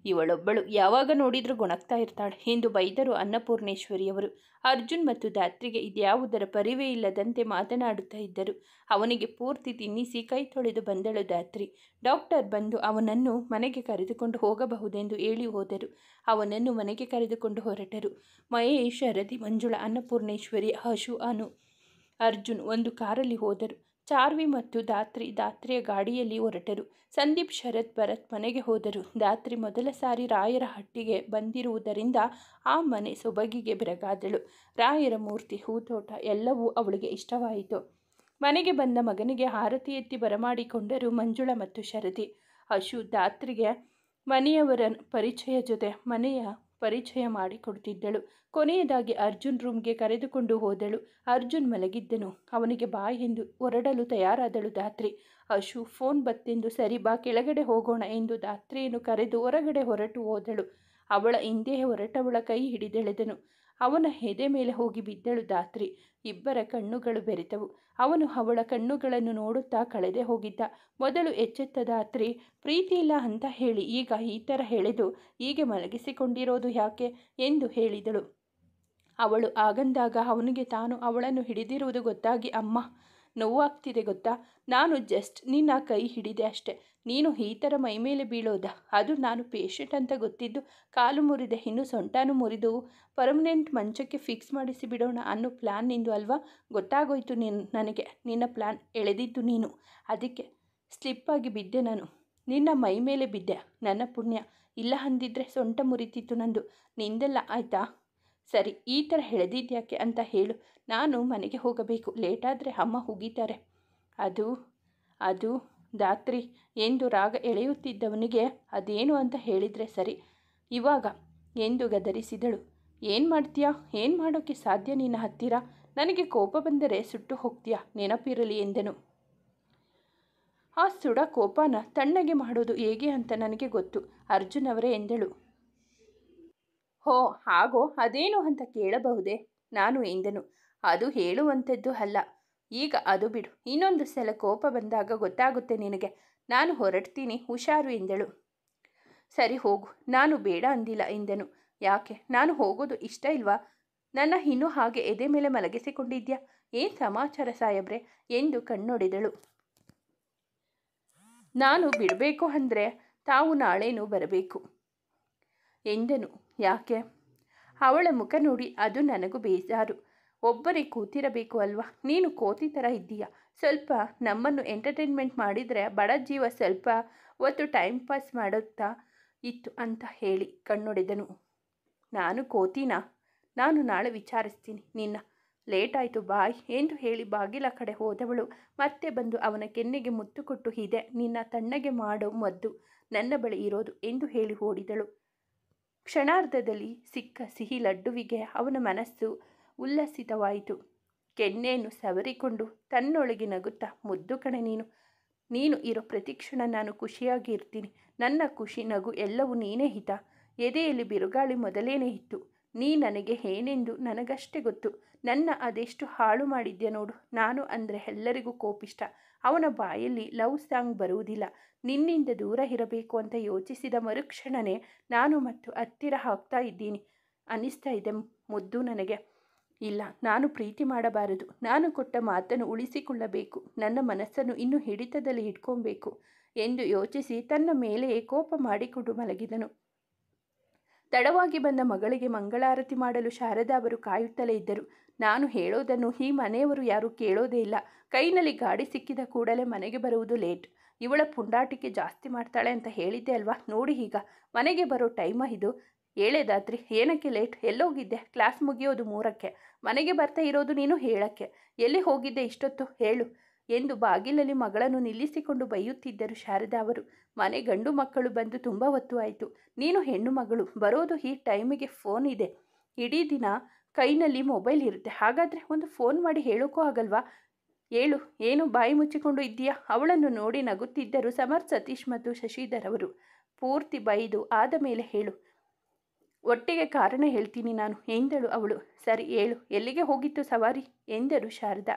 ಇವಳೊಬ್ಬಳು ಯಾವಾಗ ನೋಡಿದರೂ ಗೊಣಗ್ತಾ ಇರ್ತಾಳೆ ಎಂದು ಬೈದರು ಅನ್ನಪೂರ್ಣೇಶ್ವರಿಯವರು. ಅರ್ಜುನ್ ಮತ್ತು ಧಾತ್ರಿಗೆ ಇದ್ಯಾವುದರ ಪರಿವೇ ಇಲ್ಲದಂತೆ ಮಾತನಾಡುತ್ತಾ ಇದ್ದರು. ಅವನಿಗೆ ಪೂರ್ತಿ ತಿನ್ನಿಸಿ ಕೈ ತೊಳೆದು ಬಂದಳು ಧಾತ್ರಿ. ಡಾಕ್ಟರ್ ಬಂದು ಅವನನ್ನು ಮನೆಗೆ ಕರೆದುಕೊಂಡು ಹೋಗಬಹುದೆಂದು ಹೇಳಿ ಹೋದರು. ಅವನನ್ನು ಮನೆಗೆ ಕರೆದುಕೊಂಡು ಹೊರಟರು. ಮಹೇಶ್, ಶರದಿ, ಮಂಜುಳಾ, ಅನ್ನಪೂರ್ಣೇಶ್ವರಿ, ಅಶು, ಅನು, ಅರ್ಜುನ್ ಒಂದು ಕಾರಲ್ಲಿ ಹೋದರು. ಚಾರ್ವಿ ಮತ್ತು ಧಾತ್ರಿಯ ಗಾಡಿಯಲ್ಲಿ ಹೊರಟರು. ಸಂದೀಪ್, ಶರತ್, ಭರತ್ ಮನೆಗೆ ಹೋದರು. ಧಾತ್ರಿ ಮೊದಲ ಸಾರಿ ರಾಯರ ಹಟ್ಟಿಗೆ ಬಂದಿರುವುದರಿಂದ ಆ ಮನೆ ಸೊಬಗಿಗೆ ಬೆರಗಾದಳು. ರಾಯರ ಮೂರ್ತಿ, ಹೂತೋಟ ಎಲ್ಲವೂ ಅವಳಿಗೆ ಇಷ್ಟವಾಯಿತು. ಮನೆಗೆ ಬಂದ ಮಗನಿಗೆ ಆರತಿ ಎತ್ತಿ ಬರಮಾಡಿಕೊಂಡರು ಮಂಜುಳಾ ಮತ್ತು ಶರದಿ. ಅಶು ಧಾತ್ರಿಗೆ ಮನೆಯವರ ಪರಿಚಯ ಜೊತೆ ಮನೆಯ ಪರಿಚಯ ಮಾಡಿಕೊಡ್ತಿದ್ದಳು. ಕೊನೆಯದಾಗಿ ಅರ್ಜುನ್ ರೂಮ್ಗೆ ಕರೆದುಕೊಂಡು ಹೋದಳು. ಅರ್ಜುನ್ ಮಲಗಿದ್ದನು. ಅವನಿಗೆ ಬಾ ಎಂದು ಹೊರಡಲು ತಯಾರಾದಳು ಧಾತ್ರಿ. ಅಶು ಫೋನ್ ಬತ್ತೆಂದು, ಸರಿ ಬಾ ಕೆಳಗಡೆ ಹೋಗೋಣ ಎಂದು ಧಾತ್ರಿಯನ್ನು ಕರೆದು ಹೊರಗಡೆ ಹೊರಟು ಹೋದಳು. ಅವಳ ಹಿಂದೆ ಹೊರಟವಳ ಕೈ ಹಿಡಿದೆಳೆದನು. ಅವನ ಎದೆ ಮೇಲೆ ಹೋಗಿ ಬಿದ್ದಳು ಧಾತ್ರಿ. ಇಬ್ಬರ ಕಣ್ಣುಗಳು ಬೆರೆತವು. ಅವನು ಅವಳ ಕಣ್ಣುಗಳನ್ನು ನೋಡುತ್ತಾ ಕಳೆದೇ ಹೋಗಿದ್ದ. ಮೊದಲು ಎಚ್ಚೆತ್ತ ಧಾತ್ರಿ, ಪ್ರೀತಿ ಇಲ್ಲ ಅಂತ ಹೇಳಿ ಈಗ ಈ ಥರ ಎಳೆದು ಹೀಗೆ ಮಲಗಿಸಿಕೊಂಡಿರೋದು ಯಾಕೆ ಎಂದು ಹೇಳಿದಳು. ಅವಳು ಆಗಂದಾಗ ಅವನಿಗೆ ತಾನು ಅವಳನ್ನು ಹಿಡಿದಿರುವುದು ಗೊತ್ತಾಗಿ, ಅಮ್ಮ ನೋವಾಗ್ತಿದೆ ಗೊತ್ತಾ, ನಾನು ಜಸ್ಟ್ ನಿನ್ನ ಕೈ ಹಿಡಿದೆ ಅಷ್ಟೆ, ನೀನು ಈ ಥರ ಮೈಮೇಲೆ ಬೀಳೋದಾ? ಅದು ನಾನು ಪೇಷಂಟ್ ಅಂತ ಗೊತ್ತಿದ್ದು ಕಾಲು ಮುರಿದೆ, ಇನ್ನು ಸೊಂಟನೂ ಮುರಿದು ಪರ್ಮನೆಂಟ್ ಮಂಚಕ್ಕೆ ಫಿಕ್ಸ್ ಮಾಡಿಸಿ ಬಿಡೋಣ ಅನ್ನೋ ಪ್ಲ್ಯಾನ್ ನಿಂದು ಅಲ್ವಾ? ಗೊತ್ತಾಗೋಯ್ತು ನನಗೆ ನಿನ್ನ ಪ್ಲ್ಯಾನ್ ಎಳೆದಿದ್ದು ನೀನು. ಅದಕ್ಕೆ ಸ್ಲಿಪ್ಪಾಗಿ ಬಿದ್ದೆ ನಾನು. ನಿನ್ನ ಮೈ ಮೇಲೆ ಬಿದ್ದೆ. ನನ್ನ ಪುಣ್ಯ. ಇಲ್ಲ ಅಂದಿದ್ರೆ ಸೊಂಟ ಮುರಿತಿತ್ತು ನಂದು, ನಿಂದೆಲ್ಲ ಆಯಿತಾ? ಸರಿ, ಈ ಥರ ಎಳೆದಿದ್ಯಾಕೆ ಅಂತ ಹೇಳು. ನಾನು ಮನೆಗೆ ಹೋಗಬೇಕು. ಲೇಟಾದರೆ ಅಮ್ಮ ಹುಗಿತಾರೆ. ಅದು ಧಾತ್ರಿ ಎಂದು ರಾಗ ಎಳೆಯುತ್ತಿದ್ದವನಿಗೆ ಅದೇನು ಅಂತ ಹೇಳಿದರೆ ಸರಿ ಇವಾಗ ಎಂದು ಗದರಿಸಿದಳು. ಏನು ಮಾಡ್ತೀಯಾ? ಏನು ಮಾಡೋಕ್ಕೆ ಸಾಧ್ಯ ನಿನ್ನ ಹತ್ತಿರ? ನನಗೆ ಕೋಪ ಬಂದರೆ ಸುಟ್ಟು ಹೋಗ್ತೀಯಾ? ನೆನಪಿರಲಿ ಎಂದನು. ಆ ಸುಡ ಕೋಪನ ತಣ್ಣಗೆ ಮಾಡೋದು ಹೇಗೆ ಅಂತ ನನಗೆ ಗೊತ್ತು ಅರ್ಜುನ್ ಅವರೇ ಎಂದಳು. ಹೋ ಹಾಗೋ, ಅದೇನು ಅಂತ ಕೇಳಬಹುದೇ ನಾನು ಎಂದನು. ಅದು ಹೇಳುವಂಥದ್ದು ಅಲ್ಲ. ಈಗ ಅದು ಬಿಡು, ಇನ್ನೊಂದು ಸಲ ಕೋಪ ಬಂದಾಗ ಗೊತ್ತಾಗುತ್ತೆ ನಿನಗೆ. ನಾನು ಹೊರಡ್ತೀನಿ, ಹುಷಾರು ಎಂದಳು. ಸರಿ ಹೋಗು, ನಾನು ಬೇಡ ಅಂದಿಲ್ಲ ಎಂದನು. ಯಾಕೆ, ನಾನು ಹೋಗೋದು ಇಷ್ಟ ಇಲ್ವಾ? ನನ್ನ ಇನ್ನೂ ಹಾಗೆ ಎದೆ ಮೇಲೆ ಮಲಗಿಸಿಕೊಂಡಿದ್ಯಾ? ಏನು ಸಮಾಚಾರ ಸಾಹೇಬ್ರೆ ಎಂದು ಕಣ್ಣೊಡೆದಳು. ನಾನು ಬಿಡಬೇಕು ಅಂದರೆ ತಾವು ನಾಳೆನೂ ಬರಬೇಕು ಎಂದನು. ಯಾಕೆ? ಅವಳ ಮುಖ ನೋಡಿ ಅದು ನನಗೂ ಬೇಜಾರು. ಒಬ್ಬರೇ ಕೂತಿರಬೇಕು ಅಲ್ವಾ? ನೀನು ಕೋತಿ ಥರ ಇದ್ದೀಯ. ಸ್ವಲ್ಪ ನಮ್ಮನ್ನು ಎಂಟರ್ಟೈನ್ಮೆಂಟ್ ಮಾಡಿದರೆ ಬಡ ಜೀವ ಸ್ವಲ್ಪ ಹೊತ್ತು ಟೈಮ್ ಪಾಸ್ ಮಾಡುತ್ತಾ ಇತ್ತು ಅಂತ ಹೇಳಿ ಕಣ್ಣೊಡೆದನು. ನಾನು ಕೋತಿನಾ? ನಾನು ನಾಳೆ ವಿಚಾರಿಸ್ತೀನಿ ನಿನ್ನ. ಲೇಟ್ ಆಯಿತು, ಬಾಯ್ ಎಂದು ಹೇಳಿ ಬಾಗಿಲ ಕಡೆ ಹೋದವಳು ಮತ್ತೆ ಬಂದು ಅವನ ಕೆನ್ನೆಗೆ ಮುತ್ತು ಕೊಟ್ಟು, ಇದೆ ನಿನ್ನ ತಣ್ಣಗೆ ಮಾಡೋ ಮದ್ದು ನನ್ನ ಬಳಿ ಇರೋದು ಎಂದು ಹೇಳಿ ಓಡಿದಳು. ಕ್ಷಣಾರ್ಧದಲ್ಲಿ ಸಿಕ್ಕ ಸಿಹಿ ಲಡ್ಡುವಿಗೆ ಅವನ ಮನಸ್ಸು ಉಲ್ಲಸಿತವಾಯಿತು. ಕೆನ್ನೆಯನ್ನು ಸವರಿಕೊಂಡು ತನ್ನೊಳಗೆ ನಗುತ್ತಾ, ಮುದ್ದು ಕಣೆ ನೀನು ಇರೋ ಪ್ರತಿಕ್ಷಣ ನಾನು ಖುಷಿಯಾಗಿ ಇರ್ತೀನಿ. ನನ್ನ ಖುಷಿ ನಗು ಎಲ್ಲವೂ ನೀನೇ ಹಿತ. ಎದೆಯಲ್ಲಿ ಬಿರುಗಾಳಿ ಮೊದಲೇನೇ ಇತ್ತು. ನೀ ನನಗೆ ಏನೆಂದು ನನಗಷ್ಟೇ ಗೊತ್ತು. ನನ್ನ ಅದೆಷ್ಟು ಹಾಳು ಮಾಡಿದ್ಯಾ ನೋಡು. ನಾನು ಅಂದರೆ ಎಲ್ಲರಿಗೂ ಕೋಪಿಷ್ಟ. ಅವನ ಬಾಯಲ್ಲಿ ಲವ್ ಸಾಂಗ್ ಬರುವುದಿಲ್ಲ. ನಿನ್ನಿಂದ ದೂರ ಇರಬೇಕು ಅಂತ ಯೋಚಿಸಿದ ಮರುಕ್ಷಣನೇ ನಾನು ಮತ್ತು ಹತ್ತಿರ ಆಗ್ತಾ ಇದ್ದೀನಿ ಅನ್ನಿಸ್ತಾ ಇದೆ ಮುದ್ದು ನನಗೆ. ಇಲ್ಲ, ನಾನು ಪ್ರೀತಿ ಮಾಡಬಾರದು. ನಾನು ಕೊಟ್ಟ ಮಾತನ್ನು ಉಳಿಸಿಕೊಳ್ಳಬೇಕು. ನನ್ನ ಮನಸ್ಸನ್ನು ಇನ್ನೂ ಹಿಡಿತದಲ್ಲಿ ಇಟ್ಕೊಬೇಕು ಎಂದು ಯೋಚಿಸಿ ತನ್ನ ಮೇಲೆಯೇ ಕೋಪ ಮಾಡಿಕೊಂಡು ಮಲಗಿದನು. ತಡವಾಗಿ ಬಂದ ಮಗಳಿಗೆ ಮಂಗಳಾರತಿ ಮಾಡಲು ಶಾರದಾ ಅವರು ಕಾಯುತ್ತಲೇ ಇದ್ದರು. ನಾನು ಹೇಳೋದನ್ನು ಈ ಮನೆಯವರು ಯಾರೂ ಕೇಳೋದೇ ಇಲ್ಲ. ಕೈನಲ್ಲಿ ಗಾಡಿ ಸಿಕ್ಕಿದ ಕೂಡಲೇ ಮನೆಗೆ ಬರುವುದು ಲೇಟ್. ಇವಳ ಪುಂಡಾಟಿಕೆ ಜಾಸ್ತಿ ಮಾಡ್ತಾಳೆ ಅಂತ ಹೇಳಿದ್ದೆ ಅಲ್ವಾ? ನೋಡಿ ಈಗ ಮನೆಗೆ ಬರೋ ಟೈಮ ಇದು. ಹೇಳೇದಾದ್ರಿ ಏನಕ್ಕೆ ಲೇಟ್? ಎಲ್ಲೋಗಿದ್ದೆ? ಕ್ಲಾಸ್ ಮುಗಿಯೋದು 3ಕ್ಕೆ. ಮನೆಗೆ ಬರ್ತಾ ಇರೋದು ನೀನು 7ಕ್ಕೆ. ಎಲ್ಲಿ ಹೋಗಿದ್ದೆ ಇಷ್ಟೊತ್ತು ಹೇಳು ಎಂದು ಬಾಗಿಲಲ್ಲಿ ಮಗಳನ್ನು ನಿಲ್ಲಿಸಿಕೊಂಡು ಬೈಯುತ್ತಿದ್ದರು ಶಾರದಾ ಅವರು. ಮನೆ ಗಂಡು ಮಕ್ಕಳು ಬಂದು ತುಂಬ ಹೊತ್ತು ಆಯಿತು. ನೀನು ಹೆಣ್ಣು ಮಗಳು, ಬರೋದು ಈ ಟೈಮಿಗೆ ಫೋನ್ ಇದೆ. ಇಡೀ ದಿನ ಕೈನಲ್ಲಿ ಮೊಬೈಲ್ ಇರುತ್ತೆ. ಹಾಗಾದರೆ ಒಂದು ಫೋನ್ ಮಾಡಿ ಹೇಳೋಕ್ಕೂ ಆಗಲ್ವಾ? ಹೇಳು, ಏನು ಬಾಯಿ ಮುಚ್ಚಿಕೊಂಡು ಇದ್ದೀಯಾ? ಅವಳನ್ನು ನೋಡಿ ನಗುತ್ತಿದ್ದರು ಸಮರ್ಥ್, ಸತೀಶ್ ಮತ್ತು ಶಶಿಧರ್ ಅವರು. ಪೂರ್ತಿ ಬೈದು ಆದ ಮೇಲೆ ಹೇಳು, ಒಟ್ಟಿಗೆ ಕಾರಣ ಹೇಳ್ತೀನಿ ನಾನು ಎಂದಳು ಅವಳು. ಸರಿ ಹೇಳು, ಎಲ್ಲಿಗೆ ಹೋಗಿತ್ತು ಸವಾರಿ ಎಂದರು ಶಾರದಾ.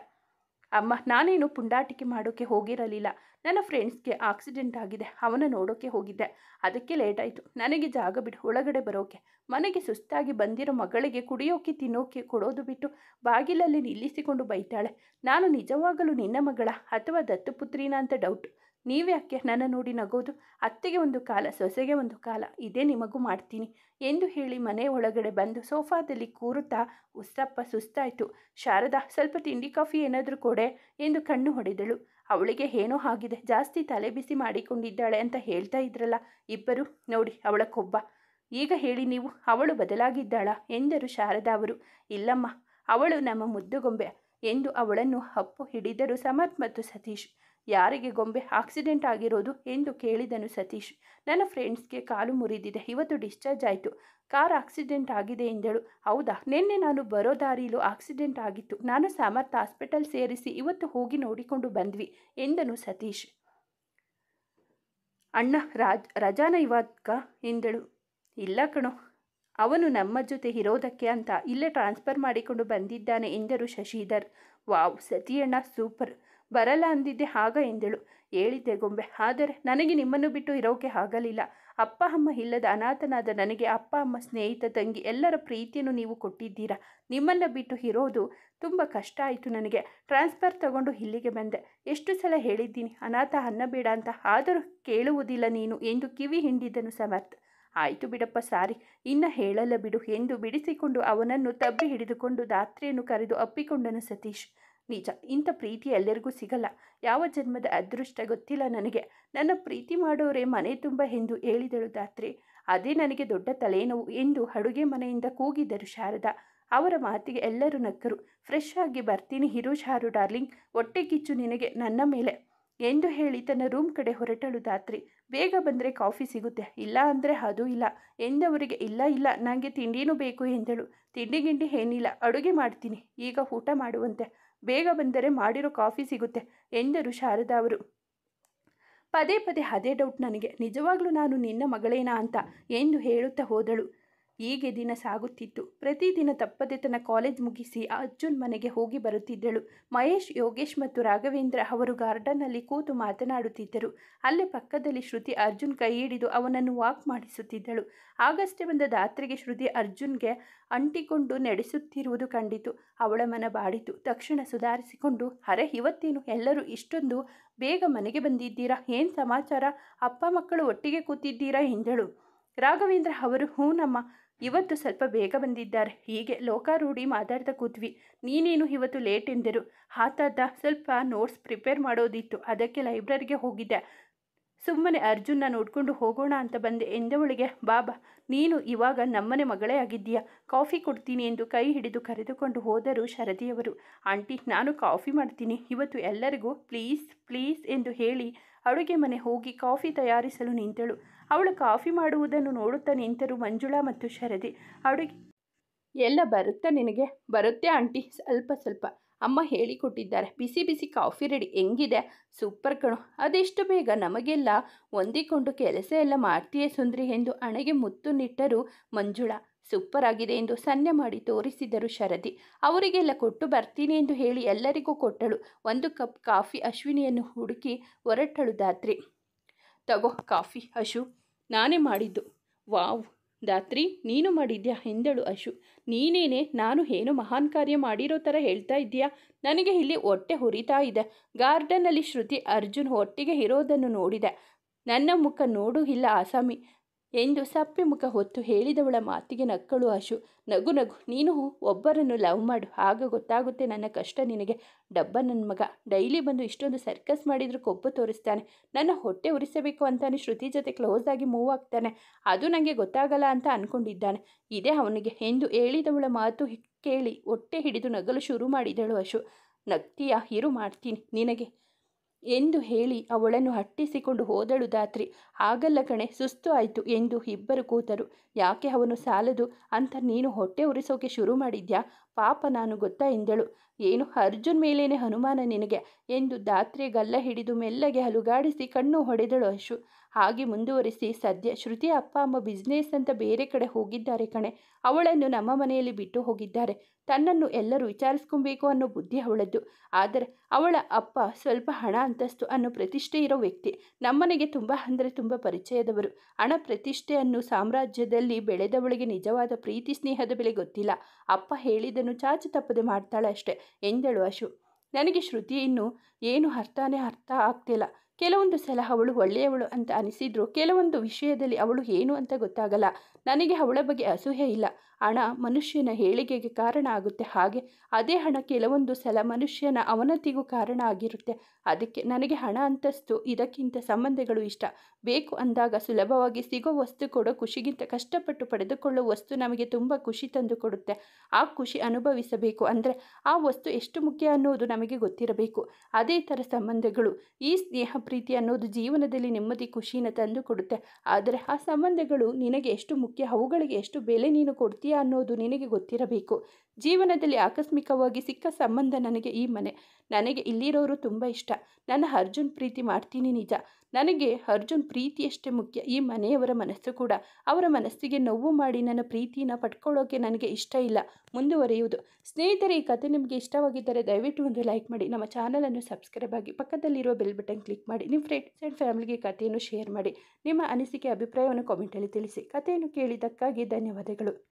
ಅಮ್ಮ, ನಾನೇನು ಪುಂಡಾಟಿಕೆ ಮಾಡೋಕ್ಕೆ ಹೋಗಿರಲಿಲ್ಲ. ನನ್ನ ಫ್ರೆಂಡ್ಸ್ಗೆ ಆಕ್ಸಿಡೆಂಟ್ ಆಗಿದೆ, ಅವನ ನೋಡೋಕ್ಕೆ ಹೋಗಿದ್ದೆ. ಅದಕ್ಕೆ ಲೇಟ್ ಆಯಿತು. ನನಗೆ ಜಾಗ ಬಿಡು ಒಳಗಡೆ ಬರೋಕೆ. ಮನೆಗೆ ಸುಸ್ತಾಗಿ ಬಂದಿರೋ ಮಗಳಿಗೆ ಕುಡಿಯೋಕೆ ತಿನ್ನೋಕೆ ಕೊಡೋದು ಬಿಟ್ಟು ಬಾಗಿಲಲ್ಲಿ ನಿಲ್ಲಿಸಿಕೊಂಡು ಬೈತಾಳೆ. ನಾನು ನಿಜವಾಗಲೂ ನಿನ್ನ ಮಗಳ ಅಥವಾ ದತ್ತುಪುತ್ರಿನ ಅಂತ ಡೌಟ್. ನೀವ್ಯಾಕೆ ನನ್ನ ನೋಡಿ ನಗೋದು? ಅತ್ತೆಗೆ ಒಂದು ಕಾಲ, ಸೊಸೆಗೆ ಒಂದು ಕಾಲ, ಇದೇ ನಿಮಗೂ ಮಾಡ್ತೀನಿ ಎಂದು ಹೇಳಿ ಮನೆ ಒಳಗಡೆ ಬಂದು ಸೋಫಾದಲ್ಲಿ ಕೂರುತ್ತಾ, ಉಸ್ತಪ್ಪ ಸುಸ್ತಾಯಿತು. ಶಾರದಾ, ಸ್ವಲ್ಪ ತಿಂಡಿ ಕಾಫಿ ಏನಾದರೂ ಕೊಡೆ ಎಂದು ಕಣ್ಣು ಹೊಡೆದಳು. ಅವಳಿಗೆ ಏನೋ ಆಗಿದೆ, ಜಾಸ್ತಿ ತಲೆ ಬಿಸಿ ಮಾಡಿಕೊಂಡಿದ್ದಾಳೆ ಅಂತ ಹೇಳ್ತಾ ಇದ್ರಲ್ಲ ಇಬ್ಬರು, ನೋಡಿ ಅವಳ ಕೊಬ್ಬ. ಈಗ ಹೇಳಿ ನೀವು, ಅವಳು ಬದಲಾಗಿದ್ದಾಳಾ ಎಂದರು ಶಾರದಾ ಅವರು. ಇಲ್ಲಮ್ಮ, ಅವಳು ನಮ್ಮ ಮುದ್ದುಗೊಂಬೆ ಎಂದು ಅವಳನ್ನು ಅಪ್ಪು ಹಿಡಿದರು ಸಮರ್ಥ್ ಮತ್ತು ಸತೀಶ್. ಯಾರಿಗೆ ಗೊಂಬೆ? ಆಕ್ಸಿಡೆಂಟ್ ಆಗಿರೋದು ಎಂದು ಕೇಳಿದನು ಸತೀಶ್. ನನ್ನ ಫ್ರೆಂಡ್ಸ್ಗೆ ಕಾಲು ಮುರಿದಿದೆ, ಇವತ್ತು ಡಿಸ್ಚಾರ್ಜ್ ಆಯಿತು. ಕಾರ್ ಆಕ್ಸಿಡೆಂಟ್ ಆಗಿದೆ ಎಂದಳು. ಹೌದಾ? ನಿನ್ನೆ ನಾನು ಬರೋ ದಾರಿಲೂ ಆಕ್ಸಿಡೆಂಟ್ ಆಗಿತ್ತು. ನಾನು ಸಮರ್ಥ್ ಹಾಸ್ಪಿಟಲ್ ಸೇರಿಸಿ ಇವತ್ತು ಹೋಗಿ ನೋಡಿಕೊಂಡು ಬಂದ್ವಿ ಎಂದನು ಸತೀಶ್. ಅಣ್ಣ ರಜಾನ ಇವಾಗ ಎಂದಳು. ಇಲ್ಲ ಕಣೋ, ಅವನು ನಮ್ಮ ಜೊತೆ ಇರೋದಕ್ಕೆ ಅಂತ ಇಲ್ಲೇ ಟ್ರಾನ್ಸ್ಫರ್ ಮಾಡಿಕೊಂಡು ಬಂದಿದ್ದಾನೆ ಎಂದರು ಶಶಿಧರ್. Wow, ಸತಿಯಣ್ಣ super. ಬರಲ್ಲ ಅಂದಿದ್ದೆ ಆಗ ಎಂದಳು. ಹೇಳಿದ್ದೆ ಗೊಂಬೆ, ಆದರೆ ನನಗೆ ನಿಮ್ಮನ್ನು ಬಿಟ್ಟು ಇರೋಕೆ ಆಗಲಿಲ್ಲ. ಅಪ್ಪ ಅಮ್ಮ ಇಲ್ಲದ ಅನಾಥನಾದ ನನಗೆ ಅಪ್ಪ ಅಮ್ಮ, ಸ್ನೇಹಿತ, ತಂಗಿ ಎಲ್ಲರ ಪ್ರೀತಿಯನ್ನು ನೀವು ಕೊಟ್ಟಿದ್ದೀರಾ. ನಿಮ್ಮನ್ನು ಬಿಟ್ಟು ಇರೋದು ತುಂಬ ಕಷ್ಟ ಆಯಿತು ನನಗೆ. ಟ್ರಾನ್ಸ್ಫರ್ ತಗೊಂಡು ಇಲ್ಲಿಗೆ ಬಂದೆ. ಎಷ್ಟು ಸಲ ಹೇಳಿದ್ದೀನಿ ಅನಾಥ ಅನ್ನಬೇಡ ಅಂತ, ಆದರೂ ಕೇಳುವುದಿಲ್ಲ ನೀನು ಎಂದು ಕಿವಿ ಹಿಂಡಿದನು ಸಮರ್ಥ್. ಆಯಿತು ಬಿಡಪ್ಪ, ಸಾರಿ, ಇನ್ನು ಹೇಳಲ್ಲ ಬಿಡು ಎಂದು ಬಿಡಿಸಿಕೊಂಡು ಅವನನ್ನು ತಬ್ಬಿ ಹಿಡಿದುಕೊಂಡು ದಾತ್ರಿಯನ್ನು ಕರೆದು ಅಪ್ಪಿಕೊಂಡನು ಸತೀಶ್. ನಿಜ, ಇಂಥ ಪ್ರೀತಿ ಎಲ್ಲರಿಗೂ ಸಿಗಲ್ಲ. ಯಾವ ಜನ್ಮದ ಅದೃಷ್ಟ ಗೊತ್ತಿಲ್ಲ ನನಗೆ. ನನ್ನ ಪ್ರೀತಿ ಮಾಡೋರೇ ಮನೆ ತುಂಬ ಎಂದು ಹೇಳಿದಳು ದಾತ್ರಿ. ಅದೇ ನನಗೆ ದೊಡ್ಡ ತಲೆನೋವು ಎಂದು ಅಡುಗೆ ಮನೆಯಿಂದ ಕೂಗಿದರು ಶಾರದಾ. ಅವರ ಮಾತಿಗೆ ಎಲ್ಲರೂ ನಕ್ಕರು. ಫ್ರೆಶ್ ಆಗಿ ಬರ್ತೀನಿ ಇರು ಶಾರು ಡಾರ್ಲಿಂಗ್, ಹೊಟ್ಟೆ ಕಿಚ್ಚು ನಿನಗೆ ನನ್ನ ಮೇಲೆ ಎಂದು ಹೇಳಿ ತನ್ನ ರೂಮ್ ಕಡೆ ಹೊರಟಳು ದಾತ್ರಿ. ಬೇಗ ಬಂದರೆ ಕಾಫಿ ಸಿಗುತ್ತೆ, ಇಲ್ಲ ಅಂದರೆ ಅದೂ ಇಲ್ಲ ಎಂದವರಿಗೆ ಇಲ್ಲ ನನಗೆ ತಿಂಡಿನೂ ಬೇಕು ಎಂದಳು. ತಿಂಡಿ ಗಿಂಡಿ ಏನಿಲ್ಲ, ಅಡುಗೆ ಮಾಡ್ತೀನಿ, ಈಗ ಊಟ ಮಾಡುವಂತೆ. ಬೇಗ ಬಂದರೆ ಮಾಡಿರೋ ಕಾಫಿ ಸಿಗುತ್ತೆ ಎಂದರು ಶಾರದಾ ಅವರು. ಪದೇ ಪದೇ ಅದೇ ಡೌಟ್ ನನಗೆ, ನಿಜವಾಗ್ಲೂ ನಾನು ನಿನ್ನ ಮಗಳೇನಾ ಅಂತ ಎಂದು ಹೇಳುತ್ತಾ ಹೋದಳು. ಹೀಗೆ ದಿನ ಸಾಗುತ್ತಿತ್ತು. ಪ್ರತಿದಿನ ತಪ್ಪದೆ ತನ್ನ ಕಾಲೇಜ್ ಮುಗಿಸಿ ಅರ್ಜುನ್ ಮನೆಗೆ ಹೋಗಿ ಬರುತ್ತಿದ್ದಳು. ಮಹೇಶ್, ಯೋಗೇಶ್ ಮತ್ತು ರಾಘವೇಂದ್ರ ಅವರು ಗಾರ್ಡನ್ನಲ್ಲಿ ಕೂತು ಮಾತನಾಡುತ್ತಿದ್ದರು. ಅಲ್ಲೇ ಪಕ್ಕದಲ್ಲಿ ಶ್ರುತಿ ಅರ್ಜುನ್ ಕೈ ಹಿಡಿದು ಅವನನ್ನು ವಾಕ್ ಮಾಡಿಸುತ್ತಿದ್ದಳು. ಆಗಷ್ಟೇ ಬಂದ ಧಾತ್ರಿಗೆ ಶ್ರುತಿ ಅರ್ಜುನ್ಗೆ ಅಂಟಿಕೊಂಡು ನಡೆಸುತ್ತಿರುವುದು ಕಂಡಿತು. ಅವಳ ಮನ ಬಾಡಿತು. ತಕ್ಷಣ ಸುಧಾರಿಸಿಕೊಂಡು, ಅರೆ ಇವತ್ತೇನು ಎಲ್ಲರೂ ಇಷ್ಟೊಂದು ಬೇಗ ಮನೆಗೆ ಬಂದಿದ್ದೀರಾ? ಏನು ಸಮಾಚಾರ? ಅಪ್ಪ ಮಕ್ಕಳು ಒಟ್ಟಿಗೆ ಕೂತಿದ್ದೀರಾ ಎಂದಳು. ರಾಘವೇಂದ್ರ ಅವರು, ಹೂನಮ್ಮ, ಇವತ್ತು ಸ್ವಲ್ಪ ಬೇಗ ಬಂದಿದ್ದಾರೆ. ಹೀಗೆ ಲೋಕಾರೂಢಿ ಮಾತಾಡ್ತಾ ಕೂತ್ವಿ. ನೀನೇನು ಇವತ್ತು ಲೇಟ್ ಎಂದರು. ತಾತ, ಸ್ವಲ್ಪ ನೋಟ್ಸ್ ಪ್ರಿಪೇರ್ ಮಾಡೋದಿತ್ತು, ಅದಕ್ಕೆ ಲೈಬ್ರರಿಗೆ ಹೋಗಿದ್ದೆ. ಸುಮ್ಮನೆ ಅರ್ಜುನ್ನ ನೋಡ್ಕೊಂಡು ಹೋಗೋಣ ಅಂತ ಬಂದೆ ಎಂದವಳಿಗೆ, ಬಾಬಾ, ನೀನು ಇವಾಗ ನಮ್ಮನೆ ಮಗಳೇ ಆಗಿದ್ದೀಯಾ, ಕಾಫಿ ಕೊಡ್ತೀನಿ ಎಂದು ಕೈ ಹಿಡಿದು ಕರೆದುಕೊಂಡು ಹೋದರು ಶರದಿಯವರು. ಆಂಟಿ, ನಾನು ಕಾಫಿ ಮಾಡ್ತೀನಿ ಇವತ್ತು ಎಲ್ಲರಿಗೂ, ಪ್ಲೀಸ್ ಪ್ಲೀಸ್ ಎಂದು ಹೇಳಿ ಅಡುಗೆ ಮನೆ ಹೋಗಿ ಕಾಫಿ ತಯಾರಿಸಲು ನಿಂತಳು. ಅವಳು ಕಾಫಿ ಮಾಡುವುದನ್ನು ನೋಡುತ್ತಾ ನಿಂತರು ಮಂಜುಳಾ ಮತ್ತು ಶರದಿ. ಅಡುಗೆ ಎಲ್ಲ ಬರುತ್ತಾ ನಿನಗೆ? ಬರುತ್ತೆ ಆಂಟಿ, ಸ್ವಲ್ಪ ಸ್ವಲ್ಪ. ಅಮ್ಮ ಹೇಳಿಕೊಟ್ಟಿದ್ದಾರೆ. ಬಿಸಿ ಬಿಸಿ ಕಾಫಿ ರೆಡಿ. ಹೆಂಗಿದೆ? ಸೂಪರ್ ಕಣೋ. ಅದೆಷ್ಟು ಬೇಗ ನಮಗೆಲ್ಲ ಹೊಂದಿಕೊಂಡು ಕೆಲಸ ಎಲ್ಲ ಮಾಡ್ತೀಯೇ ಸುಂದ್ರಿ ಎಂದು ಹಣೆಗೆ ಮುತ್ತು ನಿಟ್ಟರು ಮಂಜುಳಾ. ಸೂಪರ್ ಆಗಿದೆ ಎಂದು ಸನ್ನೆ ಮಾಡಿ ತೋರಿಸಿದರು ಶರದಿ. ಅವರಿಗೆಲ್ಲ ಕೊಟ್ಟು ಬರ್ತೀನಿ ಎಂದು ಹೇಳಿ ಎಲ್ಲರಿಗೂ ಕೊಟ್ಟಳು. 1 ಕಪ್ ಕಾಫಿ ಅಶ್ವಿನಿಯನ್ನು ಹುಡುಕಿ ಹೊರಟಳು ಧಾತ್ರಿ. ತಗೋ ಕಾಫಿ ಅಶು, ನಾನೇ ಮಾಡಿದ್ದು. ವಾವ್ ಧಾತ್ರಿ, ನೀನು ಮಾಡಿದ್ಯಾ ಎಂದಳು ಅಶು. ನೀನೇನೆ, ನಾನು ಏನು ಮಹಾನ್ ಕಾರ್ಯ ಮಾಡಿರೋ ಥರ ಹೇಳ್ತಾ ಇದ್ದೀಯಾ? ನನಗೆ ಇಲ್ಲಿ ಹೊಟ್ಟೆ ಹುರಿತಾ ಇದೆ. ಗಾರ್ಡನ್ನಲ್ಲಿ ಶ್ರುತಿ ಅರ್ಜುನ್ ಒಟ್ಟಿಗೆ ಇರೋದನ್ನು ನೋಡಿದೆ. ನನ್ನ ಮುಖ ನೋಡು ಇಲ್ಲ ಆಸಾಮಿ ಎಂದು ಸಪ್ಪೆ ಮುಖ ಹೊತ್ತು ಹೇಳಿದವಳ ಮಾತಿಗೆ ನಕ್ಕಳು ಅಶು. ನಗು ನಗು, ನೀನು ಒಬ್ಬರನ್ನು ಲವ್ ಮಾಡು, ಆಗ ಗೊತ್ತಾಗುತ್ತೆ ನನ್ನ ಕಷ್ಟ ನಿನಗೆ. ಡಬ್ಬ ನನ್ನ ಮಗ, ಡೈಲಿ ಬಂದು ಇಷ್ಟೊಂದು ಸರ್ಕಸ್ ಮಾಡಿದ್ರು ಕೊಬ್ಬು ತೋರಿಸ್ತಾನೆ. ನನ್ನ ಹೊಟ್ಟೆ ಉರಿಸಬೇಕು ಅಂತಾನೆ ಶ್ರುತಿ ಜೊತೆ ಕ್ಲೋಸ್ ಆಗಿ ಮೂವ್ ಆಗ್ತಾನೆ. ಅದು ನನಗೆ ಗೊತ್ತಾಗಲ್ಲ ಅಂತ ಅಂದ್ಕೊಂಡಿದ್ದಾನೆ. ಇದೇ ಅವನಿಗೆ ಎಂದು ಹೇಳಿದವಳ ಮಾತು ಕೇಳಿ ಹೊಟ್ಟೆ ಹಿಡಿದು ನಗಲು ಶುರು ಮಾಡಿದಳು ಅಶು. ನಗ್ತೀಯಾ? ಇರು ಮಾಡ್ತೀನಿ ನಿನಗೆ ಎಂದು ಹೇಳಿ ಅವಳನ್ನು ಹಟ್ಟಿಸಿಕೊಂಡು ಹೋದಳು ಧಾತ್ರಿ. ಆಗಲ್ಲ ಕಣೆ, ಸುಸ್ತು ಆಯಿತು ಎಂದು ಇಬ್ಬರು ಕೂತರು. ಯಾಕೆ ಅವನು ಸಾಲದು ಅಂತ ನೀನು ಹೊಟ್ಟೆ ಉರಿಸೋಕೆ ಶುರು ಮಾಡಿದ್ಯಾ? ಪಾಪ ನಾನು ಗೊತ್ತಾ ಎಂದಳು. ಏನು ಅರ್ಜುನ್ ಮೇಲೇನೆ ಅನುಮಾನ ನಿನಗೆ ಎಂದು ಧಾತ್ರಿ ಗಲ್ಲ ಹಿಡಿದು ಮೆಲ್ಲಗೆ ಅಲುಗಾಡಿಸಿ ಕಣ್ಣು ಹೊಡೆದಳು ಅಶು. ಹಾಗೆ ಮುಂದುವರಿಸಿ, ಸದ್ಯ ಶ್ರುತಿ ಅಪ್ಪ ಅಮ್ಮ ಬಿಸ್ನೆಸ್ ಅಂತ ಬೇರೆ ಕಡೆ ಹೋಗಿದ್ದಾರೆ ಕಣೆ. ಅವಳನ್ನು ನಮ್ಮ ಮನೆಯಲ್ಲಿ ಬಿಟ್ಟು ಹೋಗಿದ್ದಾರೆ. ತನ್ನನ್ನು ಎಲ್ಲರೂ ವಿಚಾರಿಸ್ಕೊಬೇಕು ಅನ್ನೋ ಬುದ್ಧಿ ಅವಳದ್ದು. ಆದರೆ ಅವಳ ಅಪ್ಪ ಸ್ವಲ್ಪ ಹಣ ಅಂತಸ್ತು ಅನ್ನೋ ಪ್ರತಿಷ್ಠೆ ಇರೋ ವ್ಯಕ್ತಿ. ನಮ್ಮನೆಗೆ ತುಂಬ ಅಂದರೆ ತುಂಬ ಪರಿಚಯದವರು. ಹಣ ಪ್ರತಿಷ್ಠೆ ಅನ್ನೋ ಸಾಮ್ರಾಜ್ಯದಲ್ಲಿ ಬೆಳೆದವಳಿಗೆ ನಿಜವಾದ ಪ್ರೀತಿ ಸ್ನೇಹದ ಬೆಲೆ ಗೊತ್ತಿಲ್ಲ. ಅಪ್ಪ ಹೇಳಿದ್ದನ್ನು ಚಾಚು ತಪ್ಪದೆ ಮಾಡ್ತಾಳಷ್ಟೆ ಎಂದಳು ಅಶು. ನನಗೆ ಶ್ರುತಿ ಇನ್ನು ಏನು ಅರ್ಥ ಆಗ್ತಿಲ್ಲ. ಕೆಲವೊಂದು ಸಲ ಅವಳು ಒಳ್ಳೆಯವಳು ಅಂತ ಅನಿಸಿದ್ರು, ಕೆಲವೊಂದು ವಿಷಯದಲ್ಲಿ ಅವಳು ಏನು ಅಂತ ಗೊತ್ತಾಗಲ್ಲ. ನನಗೆ ಅವಳ ಬಗ್ಗೆ ಅಸೂಹೆ ಇಲ್ಲ. ಹಣ ಮನುಷ್ಯನ ಏಳಿಗೆಗೆ ಕಾರಣ ಆಗುತ್ತೆ. ಹಾಗೆ ಅದೇ ಹಣ ಕೆಲವೊಂದು ಸಲ ಮನುಷ್ಯನ ಅವನತಿಗೂ ಕಾರಣ ಆಗಿರುತ್ತೆ. ಅದಕ್ಕೆ ನನಗೆ ಹಣ ಅಂತಸ್ತು ಇದಕ್ಕಿಂತ ಸಂಬಂಧಗಳು ಇಷ್ಟ. ಬೇಕು ಅಂದಾಗ ಸುಲಭವಾಗಿ ಸಿಗೋ ವಸ್ತು ಕೊಡೋ ಖುಷಿಗಿಂತ ಕಷ್ಟಪಟ್ಟು ಪಡೆದುಕೊಳ್ಳೋ ವಸ್ತು ನಮಗೆ ತುಂಬ ಖುಷಿ ತಂದು ಕೊಡುತ್ತೆ. ಆ ಖುಷಿ ಅನುಭವಿಸಬೇಕು ಅಂದರೆ ಆ ವಸ್ತು ಎಷ್ಟು ಮುಖ್ಯ ಅನ್ನೋದು ನಮಗೆ ಗೊತ್ತಿರಬೇಕು. ಅದೇ ಥರ ಸಂಬಂಧಗಳು. ಈ ಸ್ನೇಹ ಪ್ರೀತಿ ಅನ್ನೋದು ಜೀವನದಲ್ಲಿ ನೆಮ್ಮದಿ ಖುಷಿನ ತಂದು ಕೊಡುತ್ತೆ. ಆದರೆ ಆ ಸಂಬಂಧಗಳು ನಿನಗೆ ಎಷ್ಟು ಮುಖ್ಯ, ಅವುಗಳಿಗೆ ಎಷ್ಟು ಬೆಲೆ ನೀನು ಕೊಡ್ತೀಯಾ ಅನ್ನೋದು ನಿನಗೆ ಗೊತ್ತಿರಬೇಕು. ಜೀವನದಲ್ಲಿ ಆಕಸ್ಮಿಕವಾಗಿ ಸಿಕ್ಕ ಸಂಬಂಧ ನನಗೆ ಈ ಮನೆ. ನನಗೆ ಇಲ್ಲಿರೋರು ತುಂಬ ಇಷ್ಟ. ನನ್ನ ಅರ್ಜುನ್ ಪ್ರೀತಿ ಮಾಡ್ತೀನಿ ನಿಜ. ನನಗೆ ಅರ್ಜುನ್ ಪ್ರೀತಿಯಷ್ಟೇ ಮುಖ್ಯ, ಈ ಮನೆಯವರ ಮನಸ್ಸು ಕೂಡ. ಅವರ ಮನಸ್ಸಿಗೆ ನೋವು ಮಾಡಿ ನನ್ನ ಪ್ರೀತಿನ ಪಡ್ಕೊಳ್ಳೋಕೆ ನನಗೆ ಇಷ್ಟ ಇಲ್ಲ. ಮುಂದುವರಿಯುವುದು. ಸ್ನೇಹಿತರೆ, ಈ ಕಥೆ ನಿಮಗೆ ಇಷ್ಟವಾಗಿದ್ದರೆ ದಯವಿಟ್ಟು ಒಂದು ಲೈಕ್ ಮಾಡಿ, ನಮ್ಮ ಚಾನಲನ್ನು ಸಬ್ಸ್ಕ್ರೈಬ್ ಆಗಿ, ಪಕ್ಕದಲ್ಲಿರುವ ಬೆಲ್ ಬಟನ್ ಕ್ಲಿಕ್ ಮಾಡಿ, ನಿಮ್ಮ ಫ್ರೆಂಡ್ಸ್ ಆ್ಯಂಡ್ ಫ್ಯಾಮಿಲಿಗೆ ಕಥೆಯನ್ನು ಶೇರ್ ಮಾಡಿ. ನಿಮ್ಮ ಅನಿಸಿಕೆ ಅಭಿಪ್ರಾಯವನ್ನು ಕಾಮೆಂಟಲ್ಲಿ ತಿಳಿಸಿ. ಕಥೆಯನ್ನು ಕೇಳಿದ್ದಕ್ಕಾಗಿ ಧನ್ಯವಾದಗಳು.